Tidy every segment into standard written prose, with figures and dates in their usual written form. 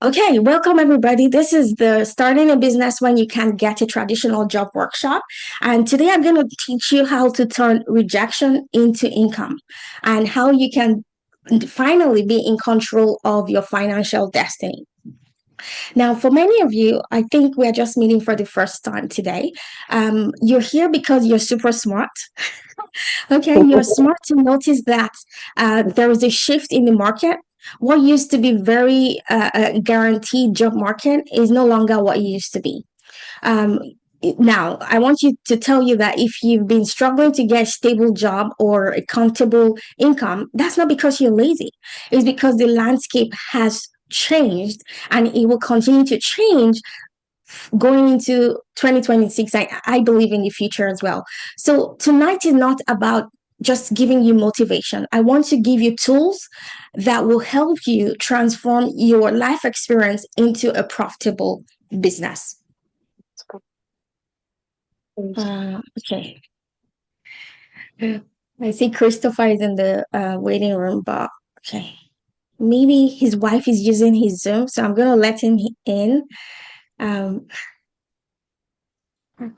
Okay, welcome everybody. This is the Starting a Business When You Can't Get a Traditional Job workshop. And today I'm going to teach you how to turn rejection into income and how you can finally be in control of your financial destiny. Now, for many of you, I think we're just meeting for the first time today. You're here because you're super smart. Okay, you're smart to notice that there is a shift in the market. What used to be very guaranteed job market is no longer what it used to be. Um, Now, I want you to tell you that if you've been struggling to get a stable job or a comfortable income, that's not because you're lazy. It's because the landscape has changed and it will continue to change going into 2026. I believe in the future as well. So tonight is not about just giving you motivation. I want to give you tools that will help you transform your life experience into a profitable business. Okay. I see Christopher is in the waiting room, but okay. Maybe his wife is using his Zoom, so I'm going to let him in. Um,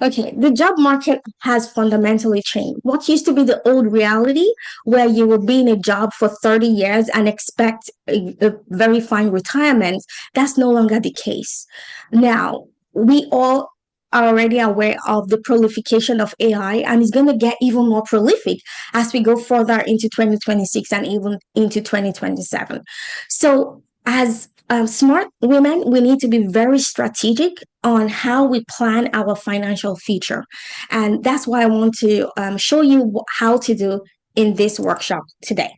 Okay, the job market has fundamentally changed. What used to be the old reality, where you will be in a job for 30 years and expect a very fine retirement, that's no longer the case. Now, we all are already aware of the proliferation of AI, and it's going to get even more prolific as we go further into 2026 and even into 2027. So, as smart women, we need to be very strategic on how we plan our financial future. And that's why I want to show you how to do in this workshop today.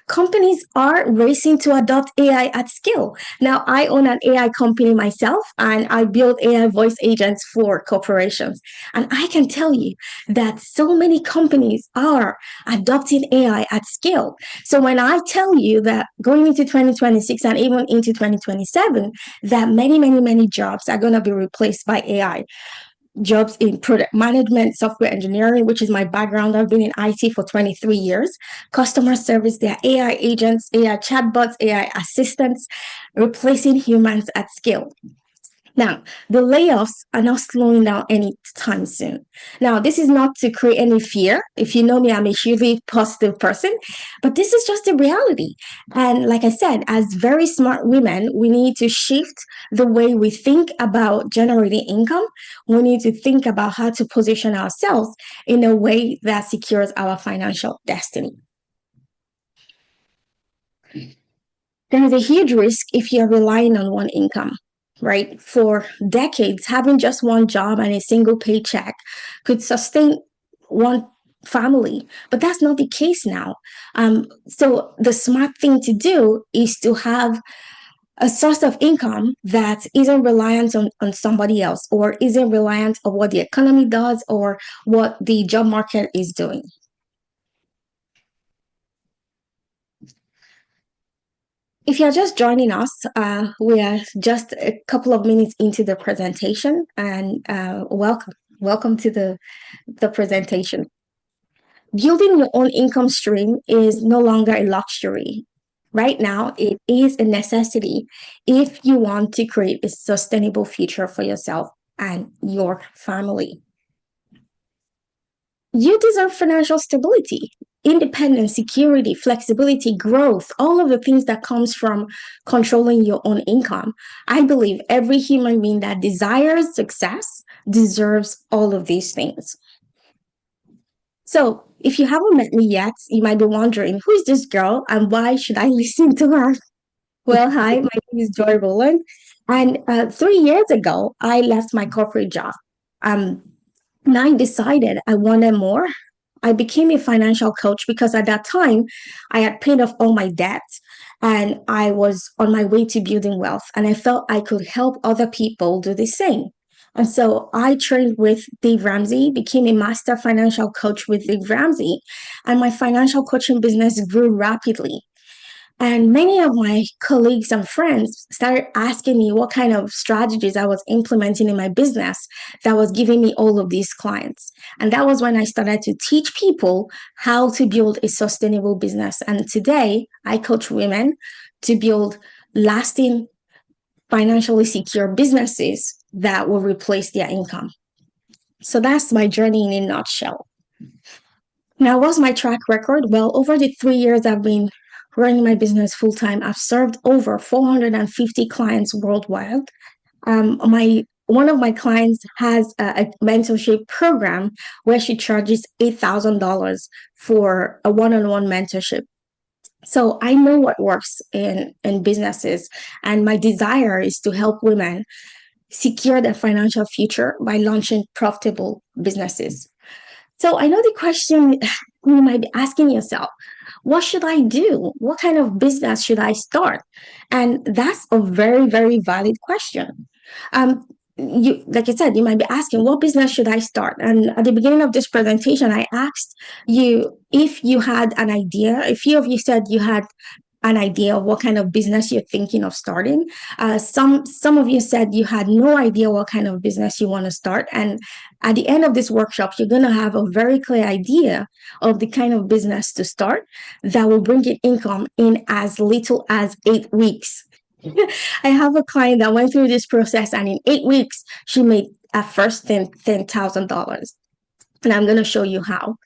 Companies are racing to adopt AI at scale. Now, I own an AI company myself, and I build AI voice agents for corporations. And I can tell you that so many companies are adopting AI at scale. So when I tell you that going into 2026 and even into 2027, that many jobs are going to be replaced by AI, jobs in product management, software engineering, which is my background. I've been in IT for 23 years. Customer service, there are AI agents, AI chatbots, AI assistants, replacing humans at scale. Now, the layoffs are not slowing down anytime soon. Now, this is not to create any fear. If you know me, I'm a hugely positive person, but this is just a reality. And like I said, as very smart women, we need to shift the way we think about generating income. We need to think about how to position ourselves in a way that secures our financial destiny. There is a huge risk if you're relying on one income, right? For decades, having just one job and a single paycheck could sustain one family, but that's not the case now. So the smart thing to do is to have a source of income that isn't reliant on somebody else, or isn't reliant on what the economy does or what the job market is doing. If you're just joining us, we are just a couple of minutes into the presentation, and welcome to the presentation. Building your own income stream is no longer a luxury. Right now, it is a necessity if you want to create a sustainable future for yourself and your family. You deserve financial stability, independence, security, flexibility, growth, all of the things that comes from controlling your own income. I believe every human being that desires success deserves all of these things. So if you haven't met me yet, you might be wondering, who is this girl and why should I listen to her? Well, hi, my name is Joy Rowland. And 3 years ago, I left my corporate job. And I decided I wanted more. I became a financial coach because at that time I had paid off all my debt and I was on my way to building wealth. And I felt I could help other people do the same. And so I trained with Dave Ramsey, became a master financial coach with Dave Ramsey, and my financial coaching business grew rapidly. And many of my colleagues and friends started asking me what kind of strategies I was implementing in my business that was giving me all of these clients. And that was when I started to teach people how to build a sustainable business. And today I coach women to build lasting financially secure businesses that will replace their income. So that's my journey in a nutshell. Now, what's my track record? Well, over the 3 years I've been running my business full time, I've served over 450 clients worldwide. My one of my clients has a mentorship program where she charges $8,000 for a one-on-one mentorship. So I know what works in businesses, and my desire is to help women secure their financial future by launching profitable businesses. So I know the question you might be asking yourself, what should I do? What kind of business should I start? And that's a very, very valid question. Um, like I said, you might be asking, what business should I start? And at the beginning of this presentation, I asked you if you had an idea. A few of you said you had an idea of what kind of business you're thinking of starting. Some of you said you had no idea what kind of business you want to start. And at the end of this workshop, you're going to have a very clear idea of the kind of business to start that will bring you income in as little as 8 weeks. I have a client that went through this process, and in 8 weeks, she made at first $10,000. And I'm going to show you how.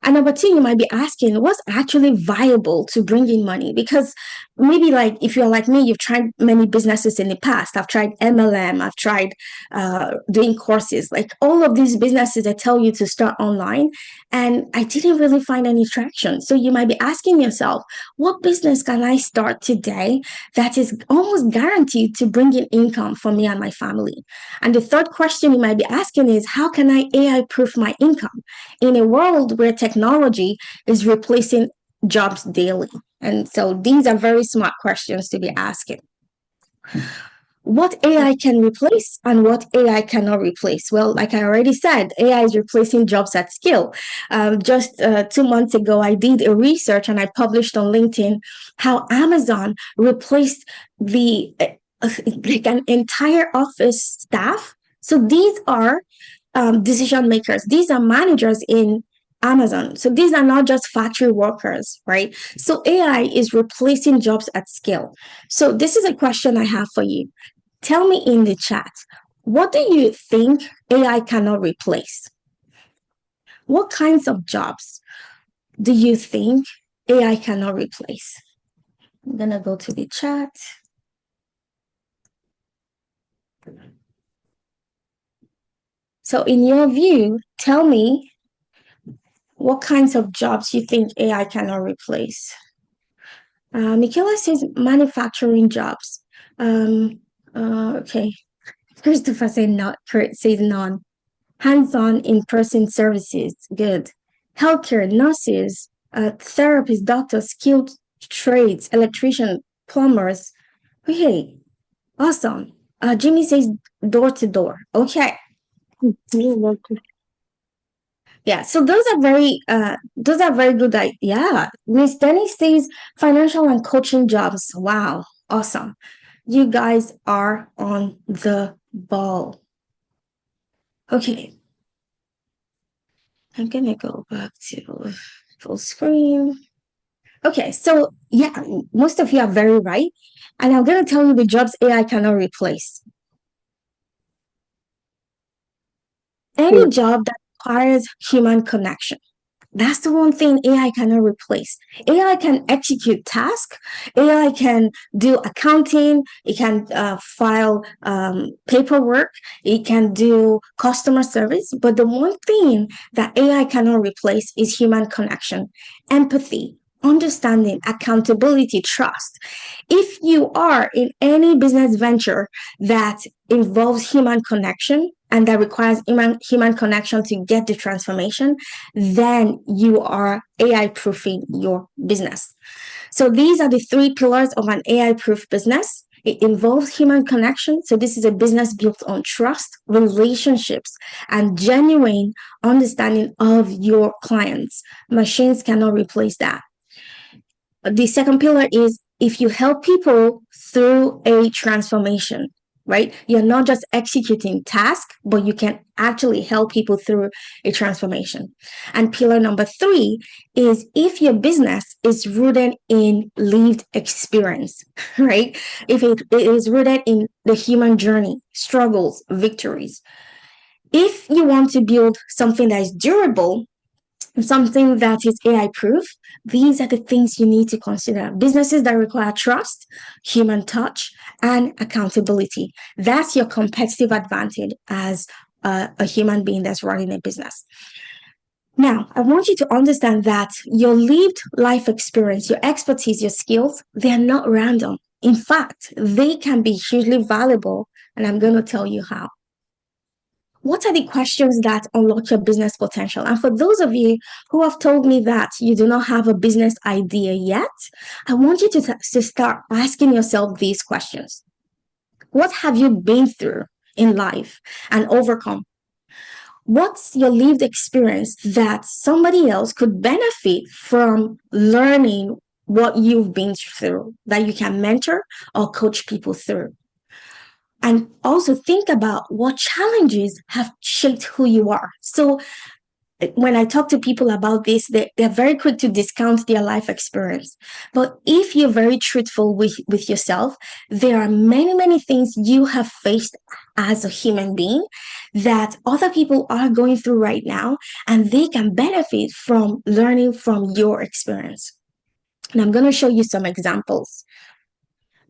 And number two, you might be asking, what's actually viable to bring in money? Because maybe, like, if you're like me, you've tried many businesses in the past. I've tried MLM, I've tried doing courses, like all of these businesses that tell you to start online. And I didn't really find any traction. So you might be asking yourself, what business can I start today that is almost guaranteed to bring in income for me and my family? And the third question you might be asking is, how can I AI proof my income in a world where technology is replacing jobs daily? And so these are very smart questions to be asking. What AI can replace and what AI cannot replace? Well, like I already said, AI is replacing jobs at scale. Just 2 months ago, I did a research and I published on LinkedIn how Amazon replaced the like an entire office staff. So these are decision makers. These are managers in Amazon. So these are not just factory workers, right? So AI is replacing jobs at scale. So this is a question I have for you. Tell me in the chat, what do you think AI cannot replace? What kinds of jobs do you think AI cannot replace? I'm going to go to the chat. So in your view, tell me what kinds of jobs you think AI cannot replace. Michaela says manufacturing jobs. Okay. Christopher says not. Kurt says none. Hands-on in-person services. Good. Healthcare, nurses, therapists, doctors, skilled trades, electrician, plumbers. Okay. Awesome. Jimmy says door to door. Okay. Yeah, so those are very good. Yeah, Miss Denny says financial and coaching jobs. Wow, awesome. You guys are on the ball. Okay, I'm gonna go back to full screen. Okay, so yeah, most of you are very right, and I'm gonna tell you the jobs AI cannot replace. Any job that requires human connection. That's the one thing AI cannot replace. AI can execute tasks. AI can do accounting. It can file paperwork. It can do customer service. But the one thing that AI cannot replace is human connection, empathy, understanding, accountability, trust. If you are in any business venture that involves human connection and that requires human connection to get the transformation, then you are AI proofing your business. So these are the three pillars of an AI proof business. It involves human connection. So this is a business built on trust, relationships, and genuine understanding of your clients. Machines cannot replace that. The second pillar is if you help people through a transformation. right? You're not just executing tasks, but you can actually help people through a transformation. And pillar number three is if your business is rooted in lived experience, right? If it is rooted in the human journey, struggles, victories. If you want to build something that is durable, something that is AI proof, these are the things you need to consider. Businesses that require trust, human touch, and accountability. That's your competitive advantage as a human being that's running a business. Now, I want you to understand that your lived life experience, your expertise, your skills, they are not random. In fact, they can be hugely valuable, and I'm going to tell you how. What are the questions that unlock your business potential? And for those of you who have told me that you do not have a business idea yet, I want you to start asking yourself these questions. What have you been through in life and overcome? What's your lived experience that somebody else could benefit from learning what you've been through, that you can mentor or coach people through? And also think about what challenges have shaped who you are. So when I talk to people about this, they're very quick to discount their life experience. But if you're very truthful with yourself, there are many, many things you have faced as a human being that other people are going through right now, and they can benefit from learning from your experience. And I'm going to show you some examples.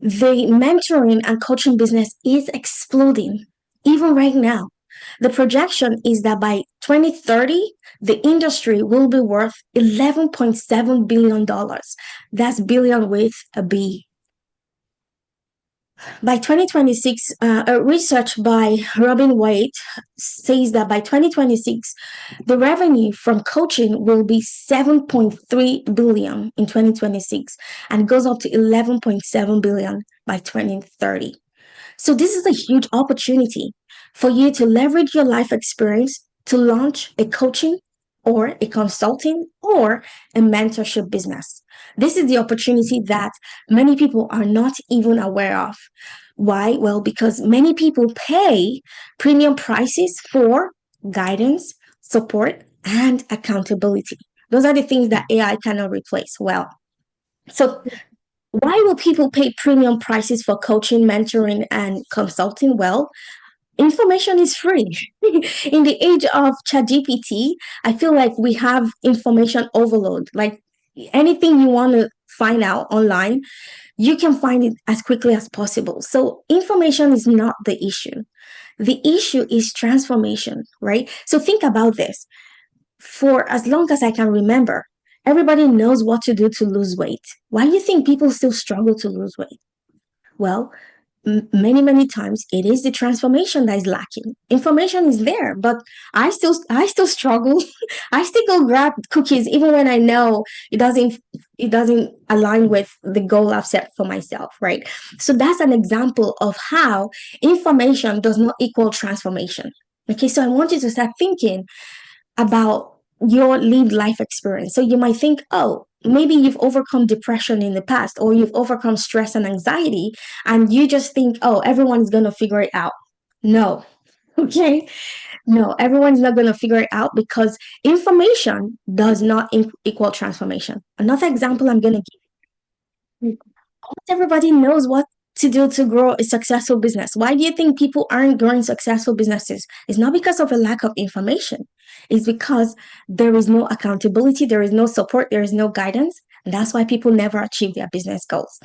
The mentoring and coaching business is exploding even right now. The projection is that by 2030, the industry will be worth $11.7 billion. That's billion with a B. By 2026, a research by Robin White says that by 2026, the revenue from coaching will be 7.3 billion in 2026 and goes up to 11.7 billion by 2030. So this is a huge opportunity for you to leverage your life experience to launch a coaching or a consulting or a mentorship business. This is the opportunity that many people are not even aware of. Why? Well, because many people pay premium prices for guidance, support, and accountability. Those are the things that AI cannot replace. Well, so why will people pay premium prices for coaching, mentoring, and consulting? Well, information is free. In the age of ChatGPT, I feel like we have information overload. Like anything you want to find out online, you can find it as quickly as possible. So information is not the issue. The issue is transformation, right? So think about this. For as long as I can remember, everybody knows what to do to lose weight. Why do you think people still struggle to lose weight? Well, many many times it is the transformation that is lacking. Information is there, but I still struggle. I still go grab cookies even when I know it doesn't align with the goal I've set for myself, right? So that's an example of how information does not equal transformation. Okay, so I want you to start thinking about your lived life experience. So you might think, oh, maybe you've overcome depression in the past, or you've overcome stress and anxiety, and you just think, oh, everyone's going to figure it out. No. Okay. No, everyone's not going to figure it out because information does not equal transformation. Another example I'm going to give. Almost everybody knows what to do to grow a successful business. Why do you think people aren't growing successful businesses? It's not because of a lack of information. It's because there is no accountability, there is no support, there is no guidance. And that's why people never achieve their business goals.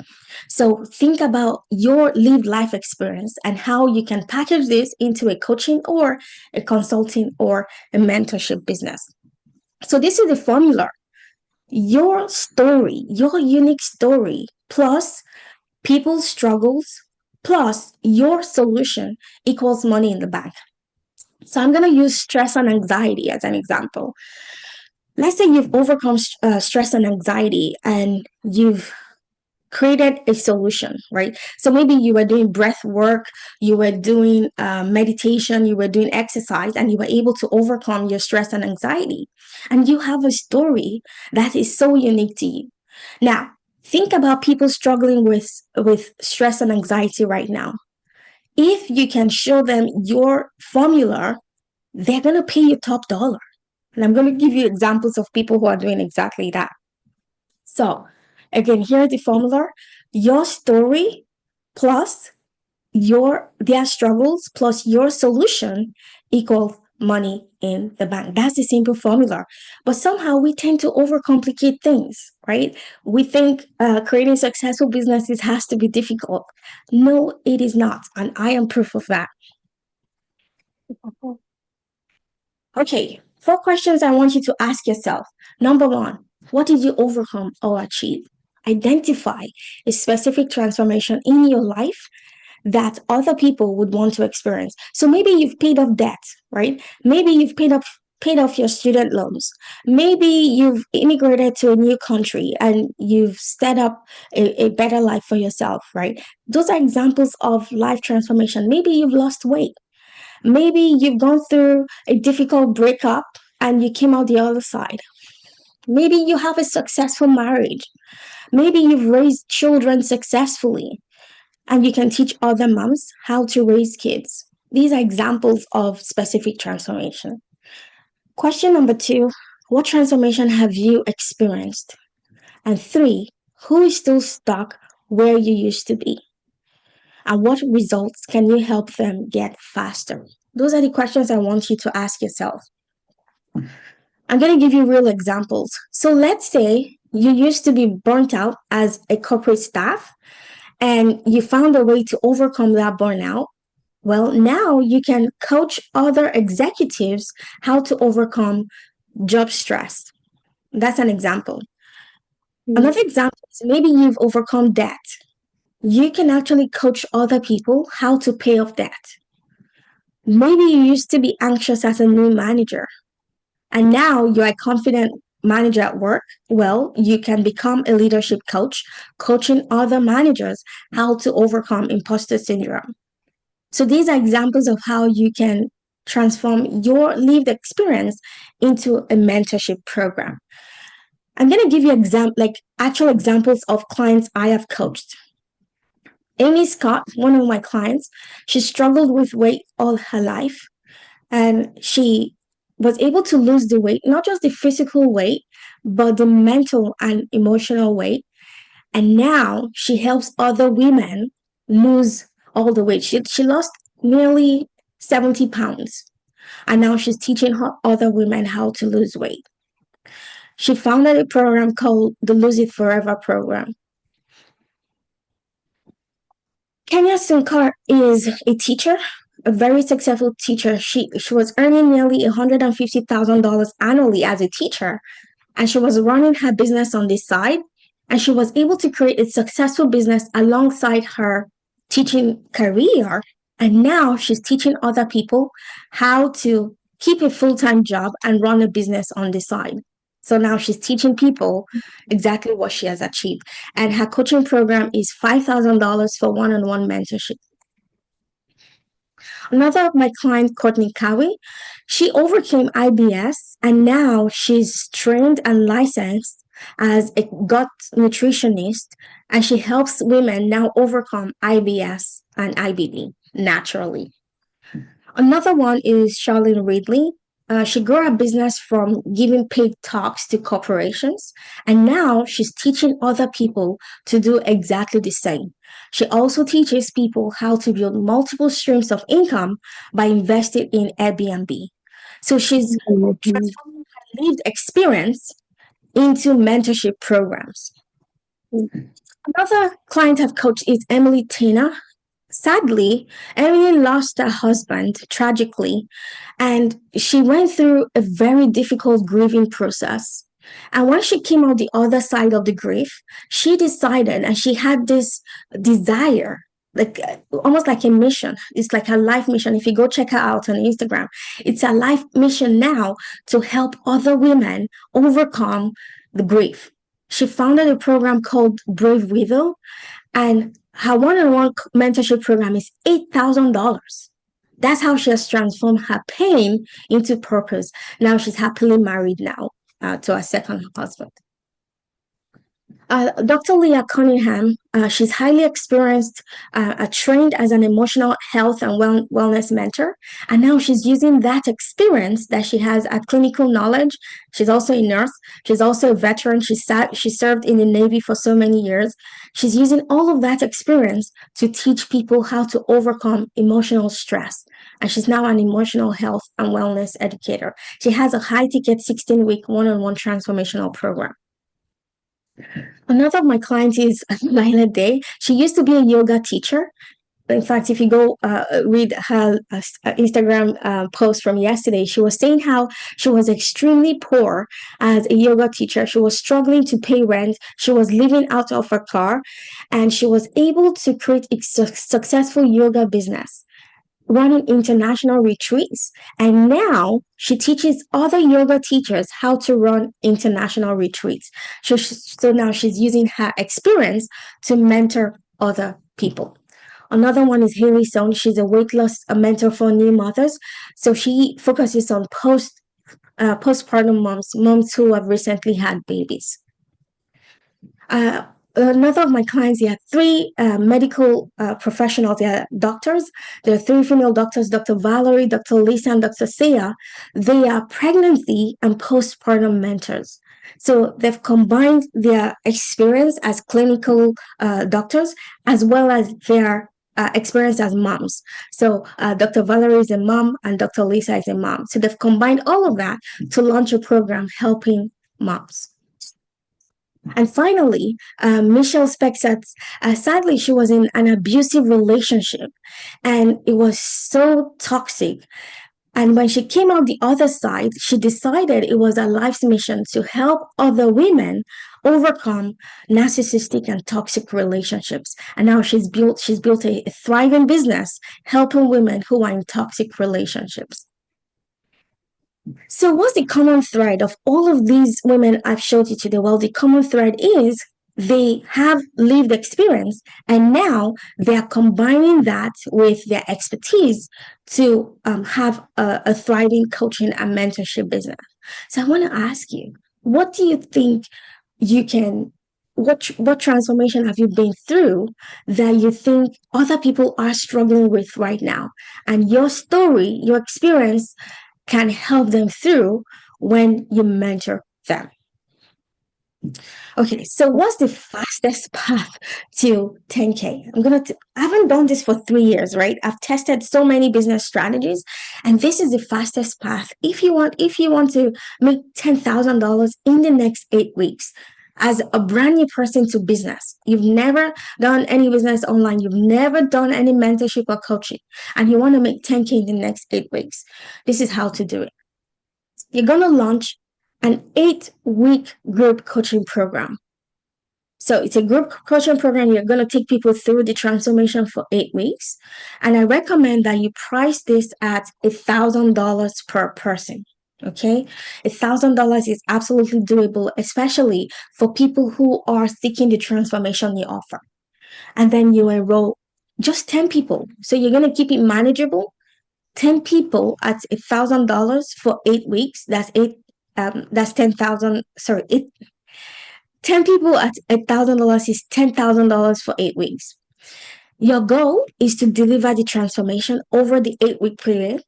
So think about your lived life experience and how you can package this into a coaching or a consulting or a mentorship business. So this is the formula. Your story, your unique story, plus people's struggles, plus your solution equals money in the bank. So I'm going to use stress and anxiety as an example. Let's say you've overcome stress and anxiety and you've created a solution, right? So maybe you were doing breath work, you were doing meditation, you were doing exercise, and you were able to overcome your stress and anxiety. And you have a story that is so unique to you. Now, think about people struggling with stress and anxiety right now. If you can show them your formula, they're going to pay you top dollar. And I'm going to give you examples of people who are doing exactly that. So, again, here's the formula: your story plus their struggles plus your solution equals money in the bank. That's the simple formula. But somehow we tend to overcomplicate things, right? We think creating successful businesses has to be difficult. No, it is not. And I am proof of that. Okay, 4 questions I want you to ask yourself. Number one, what did you overcome or achieve? Identify a specific transformation in your life that other people would want to experience. So maybe you've paid off debt, right? Maybe you've paid off your student loans. Maybe you've immigrated to a new country and you've set up a better life for yourself, right? Those are examples of life transformation. Maybe you've lost weight. Maybe you've gone through a difficult breakup and you came out the other side. Maybe you have a successful marriage. Maybe you've raised children successfully and you can teach other moms how to raise kids. These are examples of specific transformation. Question number 2, what transformation have you experienced? And 3, who is still stuck where you used to be? And what results can you help them get faster? Those are the questions I want you to ask yourself. I'm going to give you real examples. So let's say you used to be burnt out as a corporate staff and you found a way to overcome that burnout. Well, now you can coach other executives how to overcome job stress. That's an example. Another example is maybe you've overcome debt. You can actually coach other people how to pay off debt. Maybe you used to be anxious as a new manager, and now you're a confident manager at work. Well, you can become a leadership coach, coaching other managers how to overcome imposter syndrome. So these are examples of how you can transform your lived experience into a mentorship program. I'm going to give you actual examples of clients I have coached. Amy Scott, one of my clients, she struggled with weight all her life, and she was able to lose the weight, not just the physical weight, but the mental and emotional weight. And now she helps other women lose all the weight. She lost nearly 70 pounds. And now she's teaching other women how to lose weight. She founded a program called the Lose It Forever program. Kenya Sunkar is a teacher, a very successful teacher. She was earning nearly $150,000 annually as a teacher, and she was running her business on the side. And she was able to create a successful business alongside her teaching career. And now she's teaching other people how to keep a full-time job and run a business on the side. So now she's teaching people exactly what she has achieved. And her coaching program is $5,000 for one-on-one mentorship. Another of my clients, Courtney Cowie, she overcame IBS and now she's trained and licensed as a gut nutritionist, and she helps women now overcome IBS and IBD naturally. Another one is Charlene Ridley. She grew her business from giving paid talks to corporations, and now she's teaching other people to do exactly the same. She also teaches people how to build multiple streams of income by investing in Airbnb. So she's transforming her lived experience into mentorship programs. Another client I've coached is Emily Tina. Sadly, Emily lost her husband tragically, and she went through a very difficult grieving process. And when she came out the other side of the grief, she decided and she had this desire, like almost like a mission. It's like a life mission. If you go check her out on Instagram, it's a life mission now to help other women overcome the grief. She founded a program called Brave Widow, and her one-on-one mentorship program is $8,000. That's how she has transformed her pain into purpose. Now she's happily married now to her second husband. Dr. Leah Cunningham, she's highly experienced, trained as an emotional health and wellness mentor. And now she's using that experience that she has at clinical knowledge. She's also a nurse. She's also a veteran. She served in the Navy for so many years. She's using all of that experience to teach people how to overcome emotional stress. And she's now an emotional health and wellness educator. She has a high ticket 16-week one-on-one transformational program. Another of my clients is Laila Day. She used to be a yoga teacher. In fact, if you go read her Instagram post from yesterday, she was saying how she was extremely poor as a yoga teacher. She was struggling to pay rent. She was living out of her car, and she was able to create a successful yoga business, running international retreats. And now she teaches other yoga teachers how to run international retreats. So now she's using her experience to mentor other people. Another one is Haley Song. She's a weight loss mentor for new mothers. So she focuses on postpartum moms who have recently had babies. Another of my clients, they are three medical professionals. They are doctors. There are three female doctors, Dr. Valerie, Dr. Lisa, and Dr. Sia. They are pregnancy and postpartum mentors. So they've combined their experience as clinical doctors as well as their experience as moms. So Dr. Valerie is a mom and Dr. Lisa is a mom. So they've combined all of that to launch a program helping moms. And finally, Michelle Spexat, sadly, she was in an abusive relationship and it was so toxic. And when she came out the other side, she decided it was her life's mission to help other women overcome narcissistic and toxic relationships. And now she's built a thriving business helping women who are in toxic relationships. So, what's the common thread of all of these women I've showed you today? Well, the common thread is they have lived experience and now they are combining that with their expertise to have a thriving coaching and mentorship business. So, I want to ask you, what do you think you can? What transformation have you been through that you think other people are struggling with right now? And your story, your experience can help them through when you mentor them. Okay, so what's the fastest path to 10K? I haven't done this for 3 years, right? I've tested so many business strategies, and this is the fastest path. If you want to make $10,000 in the next 8 weeks, as a brand new person to business, you've never done any business online, you've never done any mentorship or coaching, and you want to make 10K in the next 8 weeks, this is how to do it. You're going to launch an 8-week group coaching program. So it's a group coaching program. You're going to take people through the transformation for 8 weeks. And I recommend that you price this at $1,000 per person. Okay, $1,000 is absolutely doable, especially for people who are seeking the transformation you offer. And then you enroll just 10 people. So you're going to keep it manageable. 10 people at $1,000 for 8 weeks. That's 10,000. Sorry, 10 people at $1,000 is $10,000 for 8 weeks. Your goal is to deliver the transformation over the 8-week period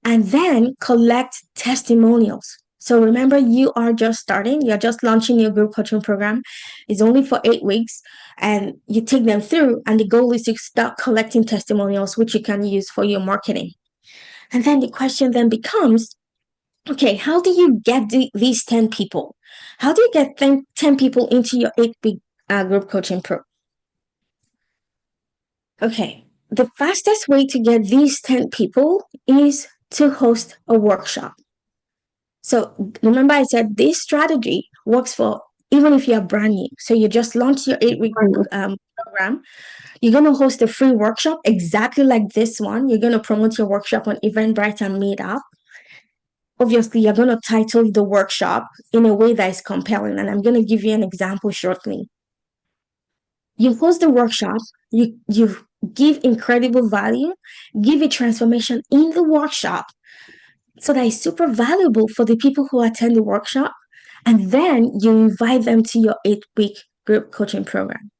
and then collect testimonials. So remember, you are just starting. You're just launching your group coaching program. It's only for 8 weeks and you take them through, and the goal is to start collecting testimonials, which you can use for your marketing. And then the question then becomes, okay, how do you get these 10 people? How do you get 10 people into your 8-week group coaching program? Okay, the fastest way to get these 10 people is to host a workshop. So remember I said this strategy works for even if you're brand new. So you just launched your 8-week program. You're going to host a free workshop exactly like this one. You're going to promote your workshop on Eventbrite and Meetup. Obviously, you're going to title the workshop in a way that is compelling. And I'm going to give you an example shortly. You host the workshop, you give incredible value, give a transformation in the workshop so that it's super valuable for the people who attend the workshop. And then you invite them to your 8-week group coaching program.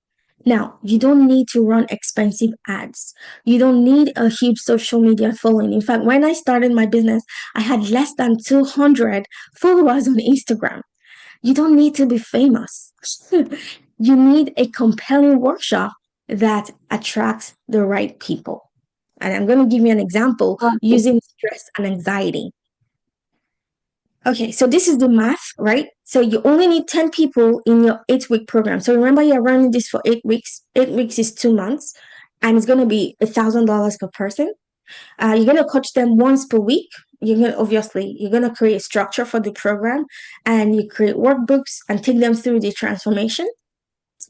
Now, you don't need to run expensive ads. You don't need a huge social media following. In fact, when I started my business, I had less than 200 followers on Instagram. You don't need to be famous. You need a compelling workshop that attracts the right people. And I'm going to give you an example using stress and anxiety. Okay, so this is the math, right? So you only need 10 people in your 8-week program. So remember, you're running this for 8 weeks. 8 weeks is 2 months, and it's going to be $1,000 per person. You're going to coach them once per week. You're going to create a structure for the program, and you create workbooks and take them through the transformation.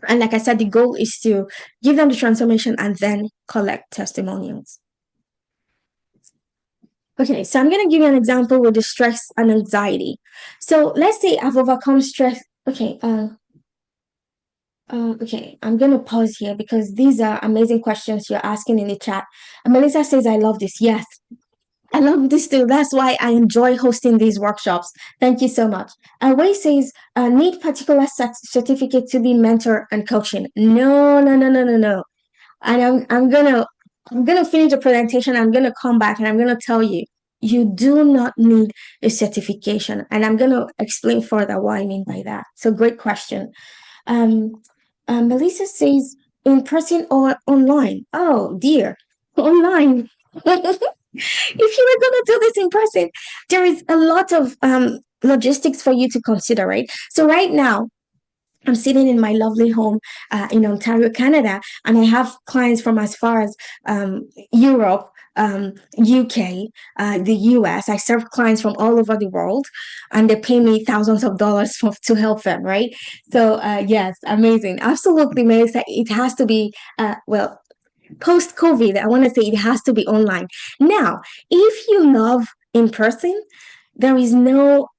And like I said, the goal is to give them the transformation and then collect testimonials. Okay, so I'm going to give you an example with the stress and anxiety. So let's say I've overcome stress. Okay, okay, I'm going to pause here because these are amazing questions you're asking in the chat. And Melissa says, I love this. Yes, I love this too. That's why I enjoy hosting these workshops. Thank you so much. Ray says, need particular certificate to be mentor and coaching. No, no, no, no, no, no. And I'm gonna finish the presentation. I'm gonna come back and I'm gonna tell you, you do not need a certification. And I'm gonna explain further what I mean by that. So great question. Um, Melissa says, in person or online? Oh dear, online. If you were going to do this in person, there is a lot of logistics for you to consider, right? So right now, I'm sitting in my lovely home in Ontario, Canada, and I have clients from as far as Europe, UK, the US. I serve clients from all over the world, and they pay me thousands of dollars to help them, right? So, yes, amazing. Absolutely, Melissa. It has to be, well, post COVID, I want to say it has to be online. Now, if you love in person, there is no,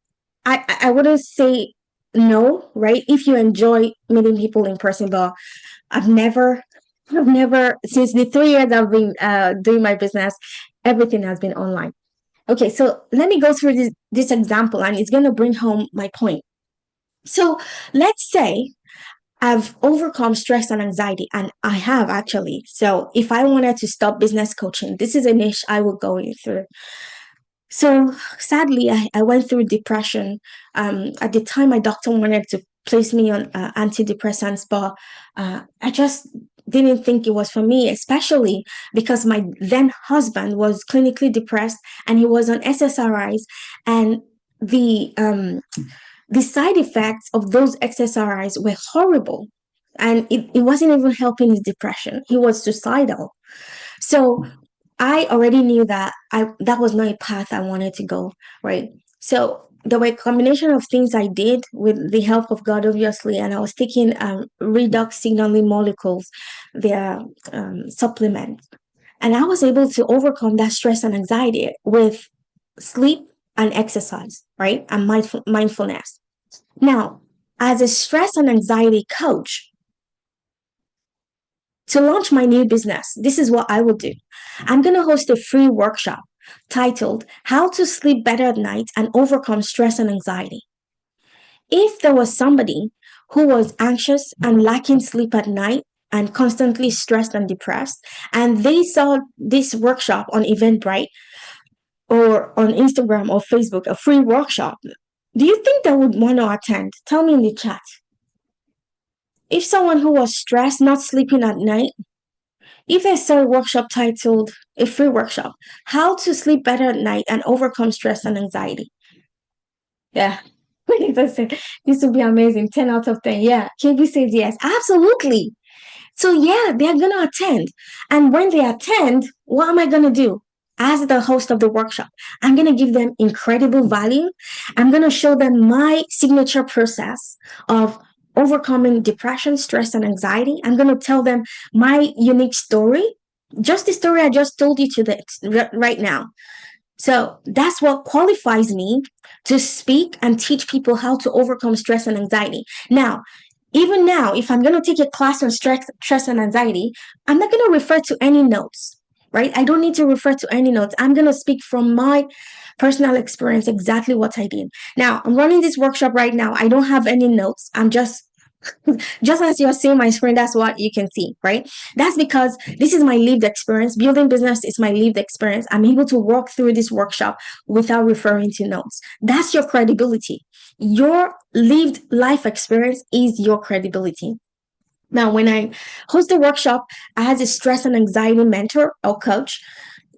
I wouldn't say no, right? If you enjoy meeting people in person, but I've never, since the 3 years I've been doing my business, everything has been online. Okay, so let me go through this example and it's going to bring home my point. So let's say I've overcome stress and anxiety, and I have actually. So if I wanted to stop business coaching, this is a niche I would go through. So sadly, I went through depression. At the time, my doctor wanted to place me on antidepressants, but I just didn't think it was for me, especially because my then husband was clinically depressed and he was on SSRIs, and the side effects of those SSRIs were horrible. And it wasn't even helping his depression. He was suicidal. So I already knew that that was not a path I wanted to go, right? So there were a combination of things I did with the help of God, obviously, and I was taking redox signaling molecules, their supplements, and I was able to overcome that stress and anxiety with sleep and exercise, right? And mindfulness. Now, as a stress and anxiety coach, to launch my new business, this is what I will do. I'm going to host a free workshop titled How to Sleep Better at Night and Overcome Stress and Anxiety. If there was somebody who was anxious and lacking sleep at night and constantly stressed and depressed, and they saw this workshop on Eventbrite or on Instagram or Facebook, a free workshop, do you think they would want to attend? Tell me in the chat. If someone who was stressed, not sleeping at night, if they saw a workshop titled, a free workshop, How to Sleep Better at Night and Overcome Stress and Anxiety. Yeah. This would be amazing. 10 out of 10. Yeah. KB says yes. Absolutely. So yeah, they're going to attend. And when they attend, what am I going to do? As the host of the workshop, I'm going to give them incredible value. I'm going to show them my signature process of overcoming depression, stress, and anxiety. I'm going to tell them my unique story, just the story I just told you right now. So that's what qualifies me to speak and teach people how to overcome stress and anxiety. Now, even now, if I'm going to take a class on stress and anxiety, I'm not going to refer to any notes, right? I don't need to refer to any notes. I'm going to speak from my personal experience, exactly what I did. Now, I'm running this workshop right now. I don't have any notes. I'm just Just as you're seeing my screen, that's what you can see, right? That's because this is my lived experience. Building business is my lived experience. I'm able to walk through this workshop without referring to notes. That's your credibility. Your lived life experience is your credibility. Now, when I host a workshop as a stress and anxiety mentor or coach,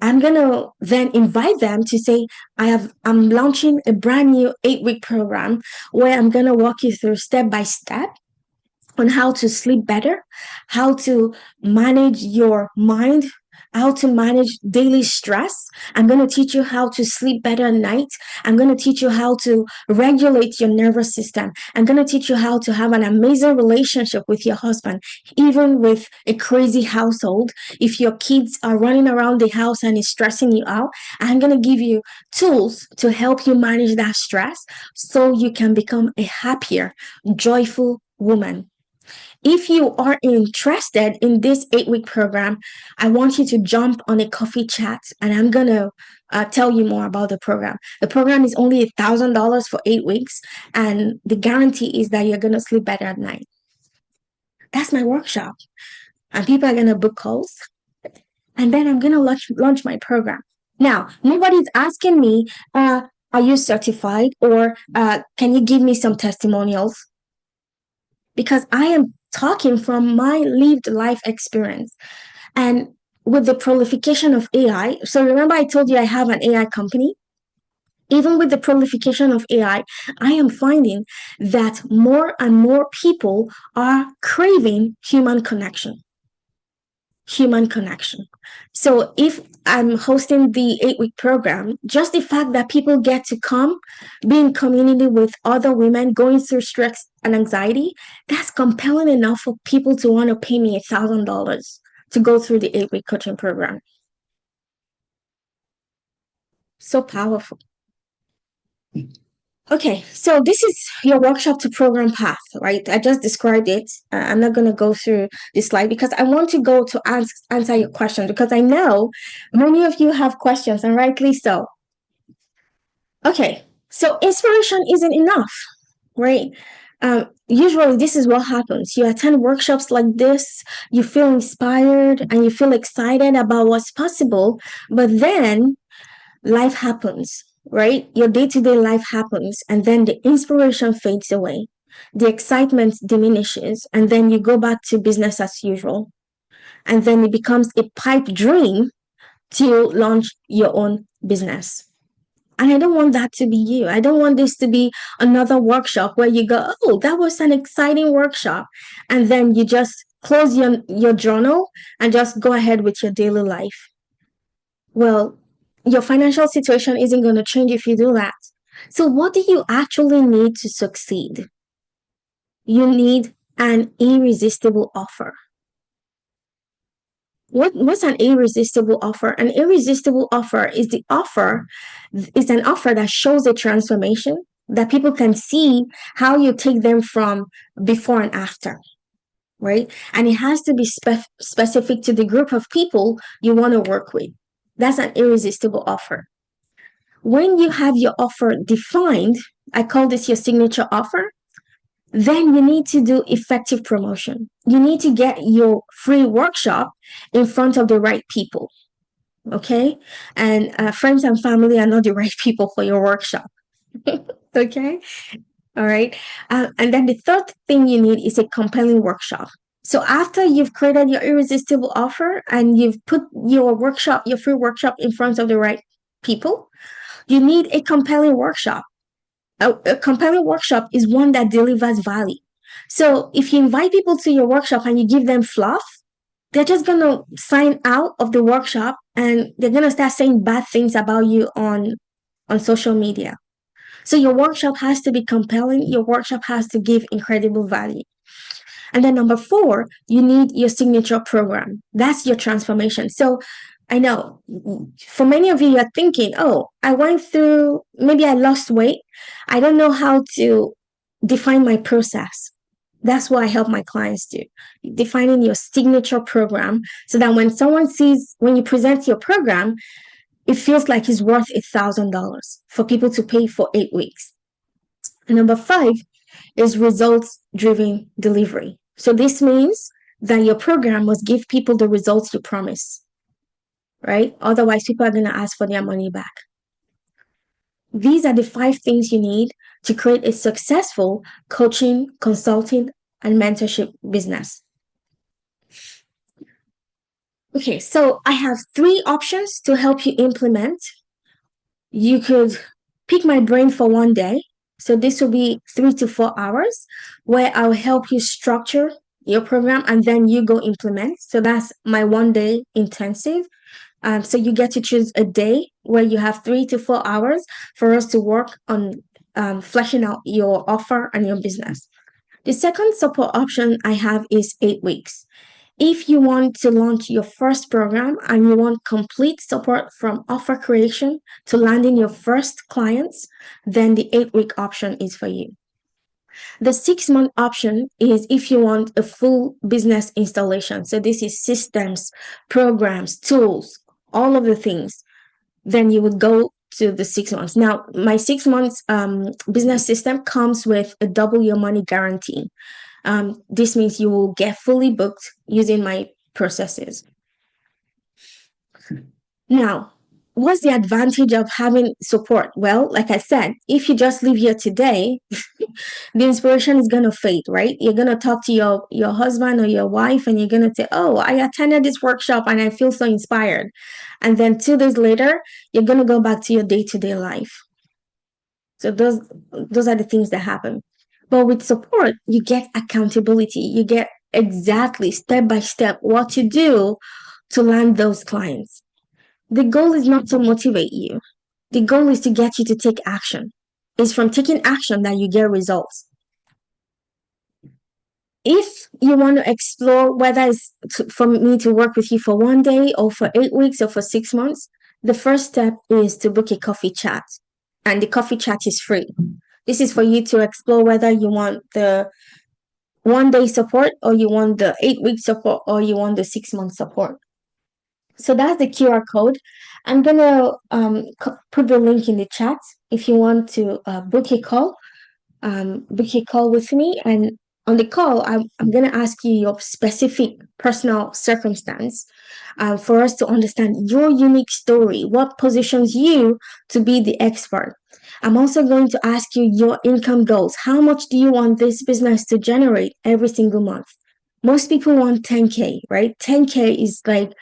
I'm gonna then invite them to say, I'm launching a brand new 8-week program where I'm gonna walk you through step by step on how to sleep better, how to manage your mind, how to manage daily stress. I'm going to teach you how to sleep better at night. I'm going to teach you how to regulate your nervous system. I'm going to teach you how to have an amazing relationship with your husband, even with a crazy household. If your kids are running around the house and it's stressing you out, I'm going to give you tools to help you manage that stress so you can become a happier, joyful woman. If you are interested in this 8-week program, I want you to jump on a coffee chat and I'm going to tell you more about the program. The program is only $1,000 for 8 weeks, and the guarantee is that you're going to sleep better at night. That's my workshop. And people are going to book calls, and then I'm going to launch my program. Now, nobody's asking me, are you certified, or can you give me some testimonials? Because I am talking from my lived life experience. And with the proliferation of AI, so remember I told you I have an AI company? Even with the proliferation of AI, I am finding that more and more people are craving human connection. Human connection. So if I'm hosting the 8-week program, just the fact that people get to come, be in community with other women going through stress and anxiety, that's compelling enough for people to want to pay me $1,000 to go through the 8-week coaching program. So powerful. Okay, so this is your workshop to program path, right? I just described it. I'm not going to go through this slide because I want to go to answer your question, because I know many of you have questions, and rightly so. Okay, so inspiration isn't enough, right? Usually this is what happens. You attend workshops like this, you feel inspired and you feel excited about what's possible, but then life happens, right? Your day to day life happens, and then the inspiration fades away. The excitement diminishes, and then you go back to business as usual. And then it becomes a pipe dream to launch your own business. And I don't want that to be you. I don't want this to be another workshop where you go, oh, that was an exciting workshop. And then you just close your journal and just go ahead with your daily life. Well, your financial situation isn't going to change if you do that. So, what do you actually need to succeed? You need an irresistible offer. What's an irresistible offer? An irresistible offer is an offer that shows a transformation that people can see how you take them from before and after, right? And it has to be specific to the group of people you want to work with. That's an irresistible offer. When you have your offer defined, I call this your signature offer, then you need to do effective promotion. You need to get your free workshop in front of the right people. Okay. And friends and family are not the right people for your workshop. Okay. All right. And then the third thing you need is a compelling workshop. So after you've created your irresistible offer and you've put your workshop, your free workshop in front of the right people, you need a compelling workshop. A compelling workshop is one that delivers value. So if you invite people to your workshop and you give them fluff, they're just going to sign out of the workshop and they're going to start saying bad things about you on social media. So your workshop has to be compelling. Your workshop has to give incredible value. And then number 4, you need your signature program. That's your transformation. So I know for many of you, you're thinking, oh, I went through, maybe I lost weight. I don't know how to define my process. That's what I help my clients do. Defining your signature program so that when you present your program, it feels like it's worth $1,000 for people to pay for 8 weeks. And number 5, is results driven delivery. So this means that your program must give people the results you promise, right? Otherwise, people are going to ask for their money back. These are the 5 things you need to create a successful coaching, consulting, and mentorship business. Okay, so I have 3 options to help you implement. You could pick my brain for one day. So this will be 3 to 4 hours where I'll help you structure your program and then you go implement. So that's my one day intensive. So you get to choose a day where you have 3 to 4 hours for us to work on fleshing out your offer and your business. The second support option I have is 8 weeks. If you want to launch your first program and you want complete support from offer creation to landing your first clients, then the 8-week option is for you. The 6-month option is if you want a full business installation. So this is systems, programs, tools, all of the things. Then you would go to the 6 months. Now, my 6 months business system comes with a double your money guarantee. This means you will get fully booked using my processes. Now, what's the advantage of having support? Well, like I said, if you just leave here today, the inspiration is going to fade, right? You're going to talk to your husband or your wife and you're going to say, oh, I attended this workshop and I feel so inspired. And then 2 days later, you're going to go back to your day-to-day life. So those are the things that happen. But with support, you get accountability. You get exactly step by step what to do to land those clients. The goal is not to motivate you. The goal is to get you to take action. It's from taking action that you get results. If you want to explore whether it's for me to work with you for one day or for 8 weeks or for 6 months, the first step is to book a coffee chat. And the coffee chat is free. This is for you to explore whether you want the one day support or you want the 8-week support or you want the 6-month support. So that's the QR code. I'm going to put the link in the chat if you want to book a call with me. And on the call, I'm going to ask you your specific personal circumstance for us to understand your unique story, what positions you to be the expert. I'm also going to ask you your income goals. How much do you want this business to generate every single month? Most people want 10K, right? 10K is like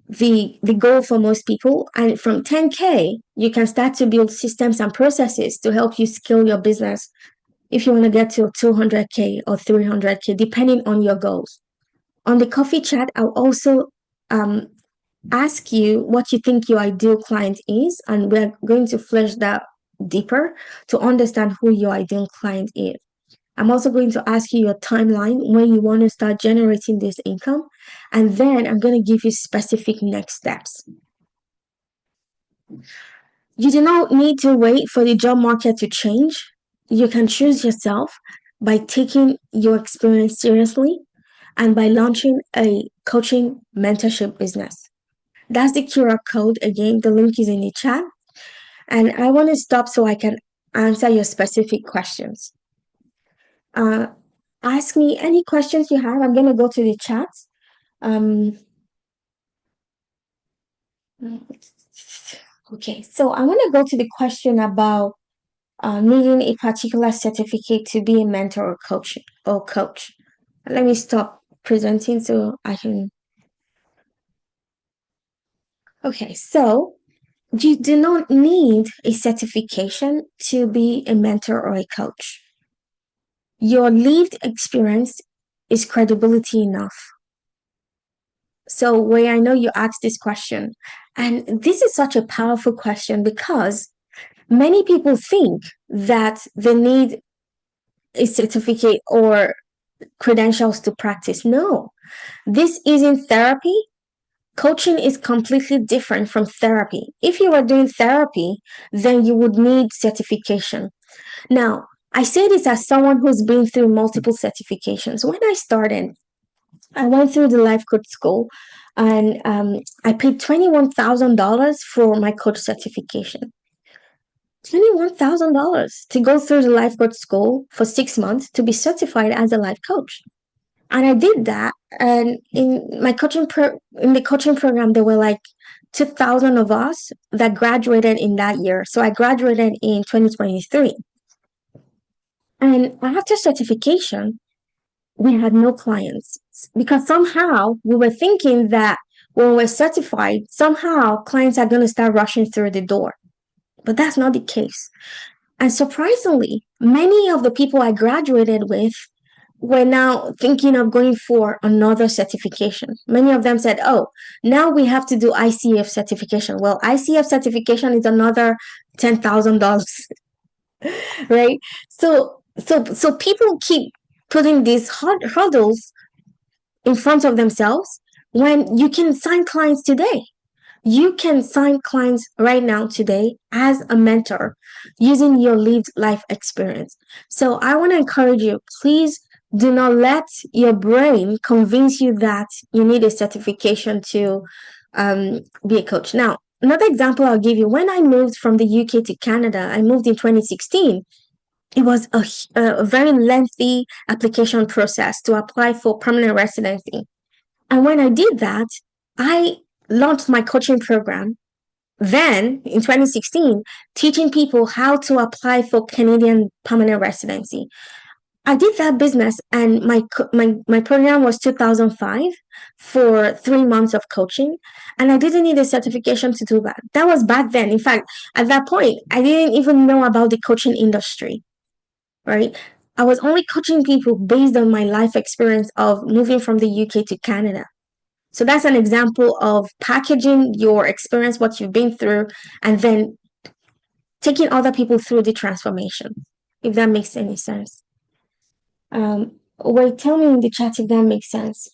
the goal for most people. And from 10K, you can start to build systems and processes to help you scale your business if you want to get to 200K or 300K, depending on your goals. On the coffee chat, I'll also ask you what you think your ideal client is, and we're going to flesh that deeper to understand who your ideal client is. I'm also going to ask you your timeline when you want to start generating this income, and then I'm going to give you specific next steps. You do not need to wait for the job market to change. You can choose yourself by taking your experience seriously and by launching a coaching mentorship business. That's the QR code. Again, the link is in the chat. And I want to stop so I can answer your specific questions. Ask me any questions you have. I'm going to go to the chat. Okay, so I want to go to the question about needing a particular certificate to be a mentor or coach. Let me stop presenting so I can. Okay, so you do not need a certification to be a mentor or a coach. Your lived experience is credibility enough. So, Wei, I know you asked this question, and this is such a powerful question because many people think that they need a certificate or credentials to practice. No, this isn't therapy. Coaching is completely different from therapy. If you were doing therapy, then you would need certification. Now, I say this as someone who's been through multiple certifications. When I started, I went through the life coach school and I paid $21,000 for my coach certification. $21,000 to go through the life coach school for 6 months to be certified as a life coach. And I did that. And in the coaching program, there were like 2,000 of us that graduated in that year. So I graduated in 2023. And after certification, we had no clients because somehow we were thinking that when we're certified, somehow clients are going to start rushing through the door. But that's not the case. And surprisingly, many of the people I graduated with were now thinking of going for another certification. Many of them said, "Oh, now we have to do ICF certification." Well, ICF certification is another $10,000, right? So people keep putting these hurdles in front of themselves when you can sign clients today. You can sign clients right now today as a mentor using your lived life experience. So I want to encourage you, please do not let your brain convince you that you need a certification to be a coach. Now, another example I'll give you, when I moved from the UK to Canada, I moved in 2016. It was a very lengthy application process to apply for permanent residency. And when I did that, I launched my coaching program then in 2016, teaching people how to apply for Canadian permanent residency. I did that business, and my program was 2005 for 3 months of coaching, and I didn't need a certification to do that. That was back then. In fact, at that point, I didn't even know about the coaching industry, right? I was only coaching people based on my life experience of moving from the UK to Canada. So that's an example of packaging your experience, what you've been through, and then taking other people through the transformation, if that makes any sense. Wait, tell me in the chat if that makes sense.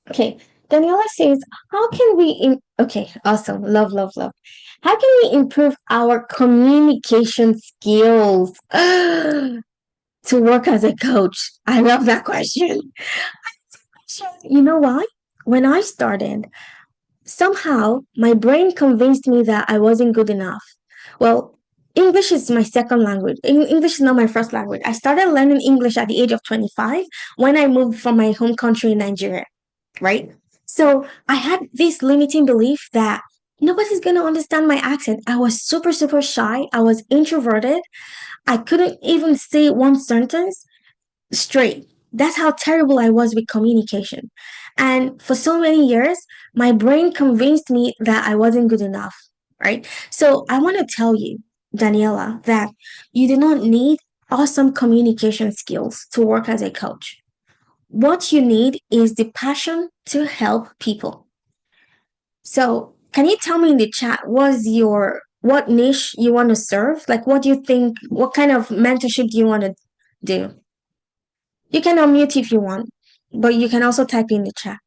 Okay. Daniela says, how can okay, awesome. Love, love, love. How can we improve our communication skills to work as a coach? I love that question. You know why? When I started, somehow my brain convinced me that I wasn't good enough. Well, English is my second language. English is not my first language. I started learning English at the age of 25 when I moved from my home country in Nigeria, right? So I had this limiting belief that nobody's going to understand my accent. I was super, super shy. I was introverted. I couldn't even say one sentence straight. That's how terrible I was with communication. And for so many years, my brain convinced me that I wasn't good enough, right? So I want to tell you, Daniela, that you do not need awesome communication skills to work as a coach. What you need is the passion to help people. So, can you tell me in the chat what niche you want to serve? Like, what do you think? What kind of mentorship do you want to do? You can unmute if you want, but you can also type in the chat.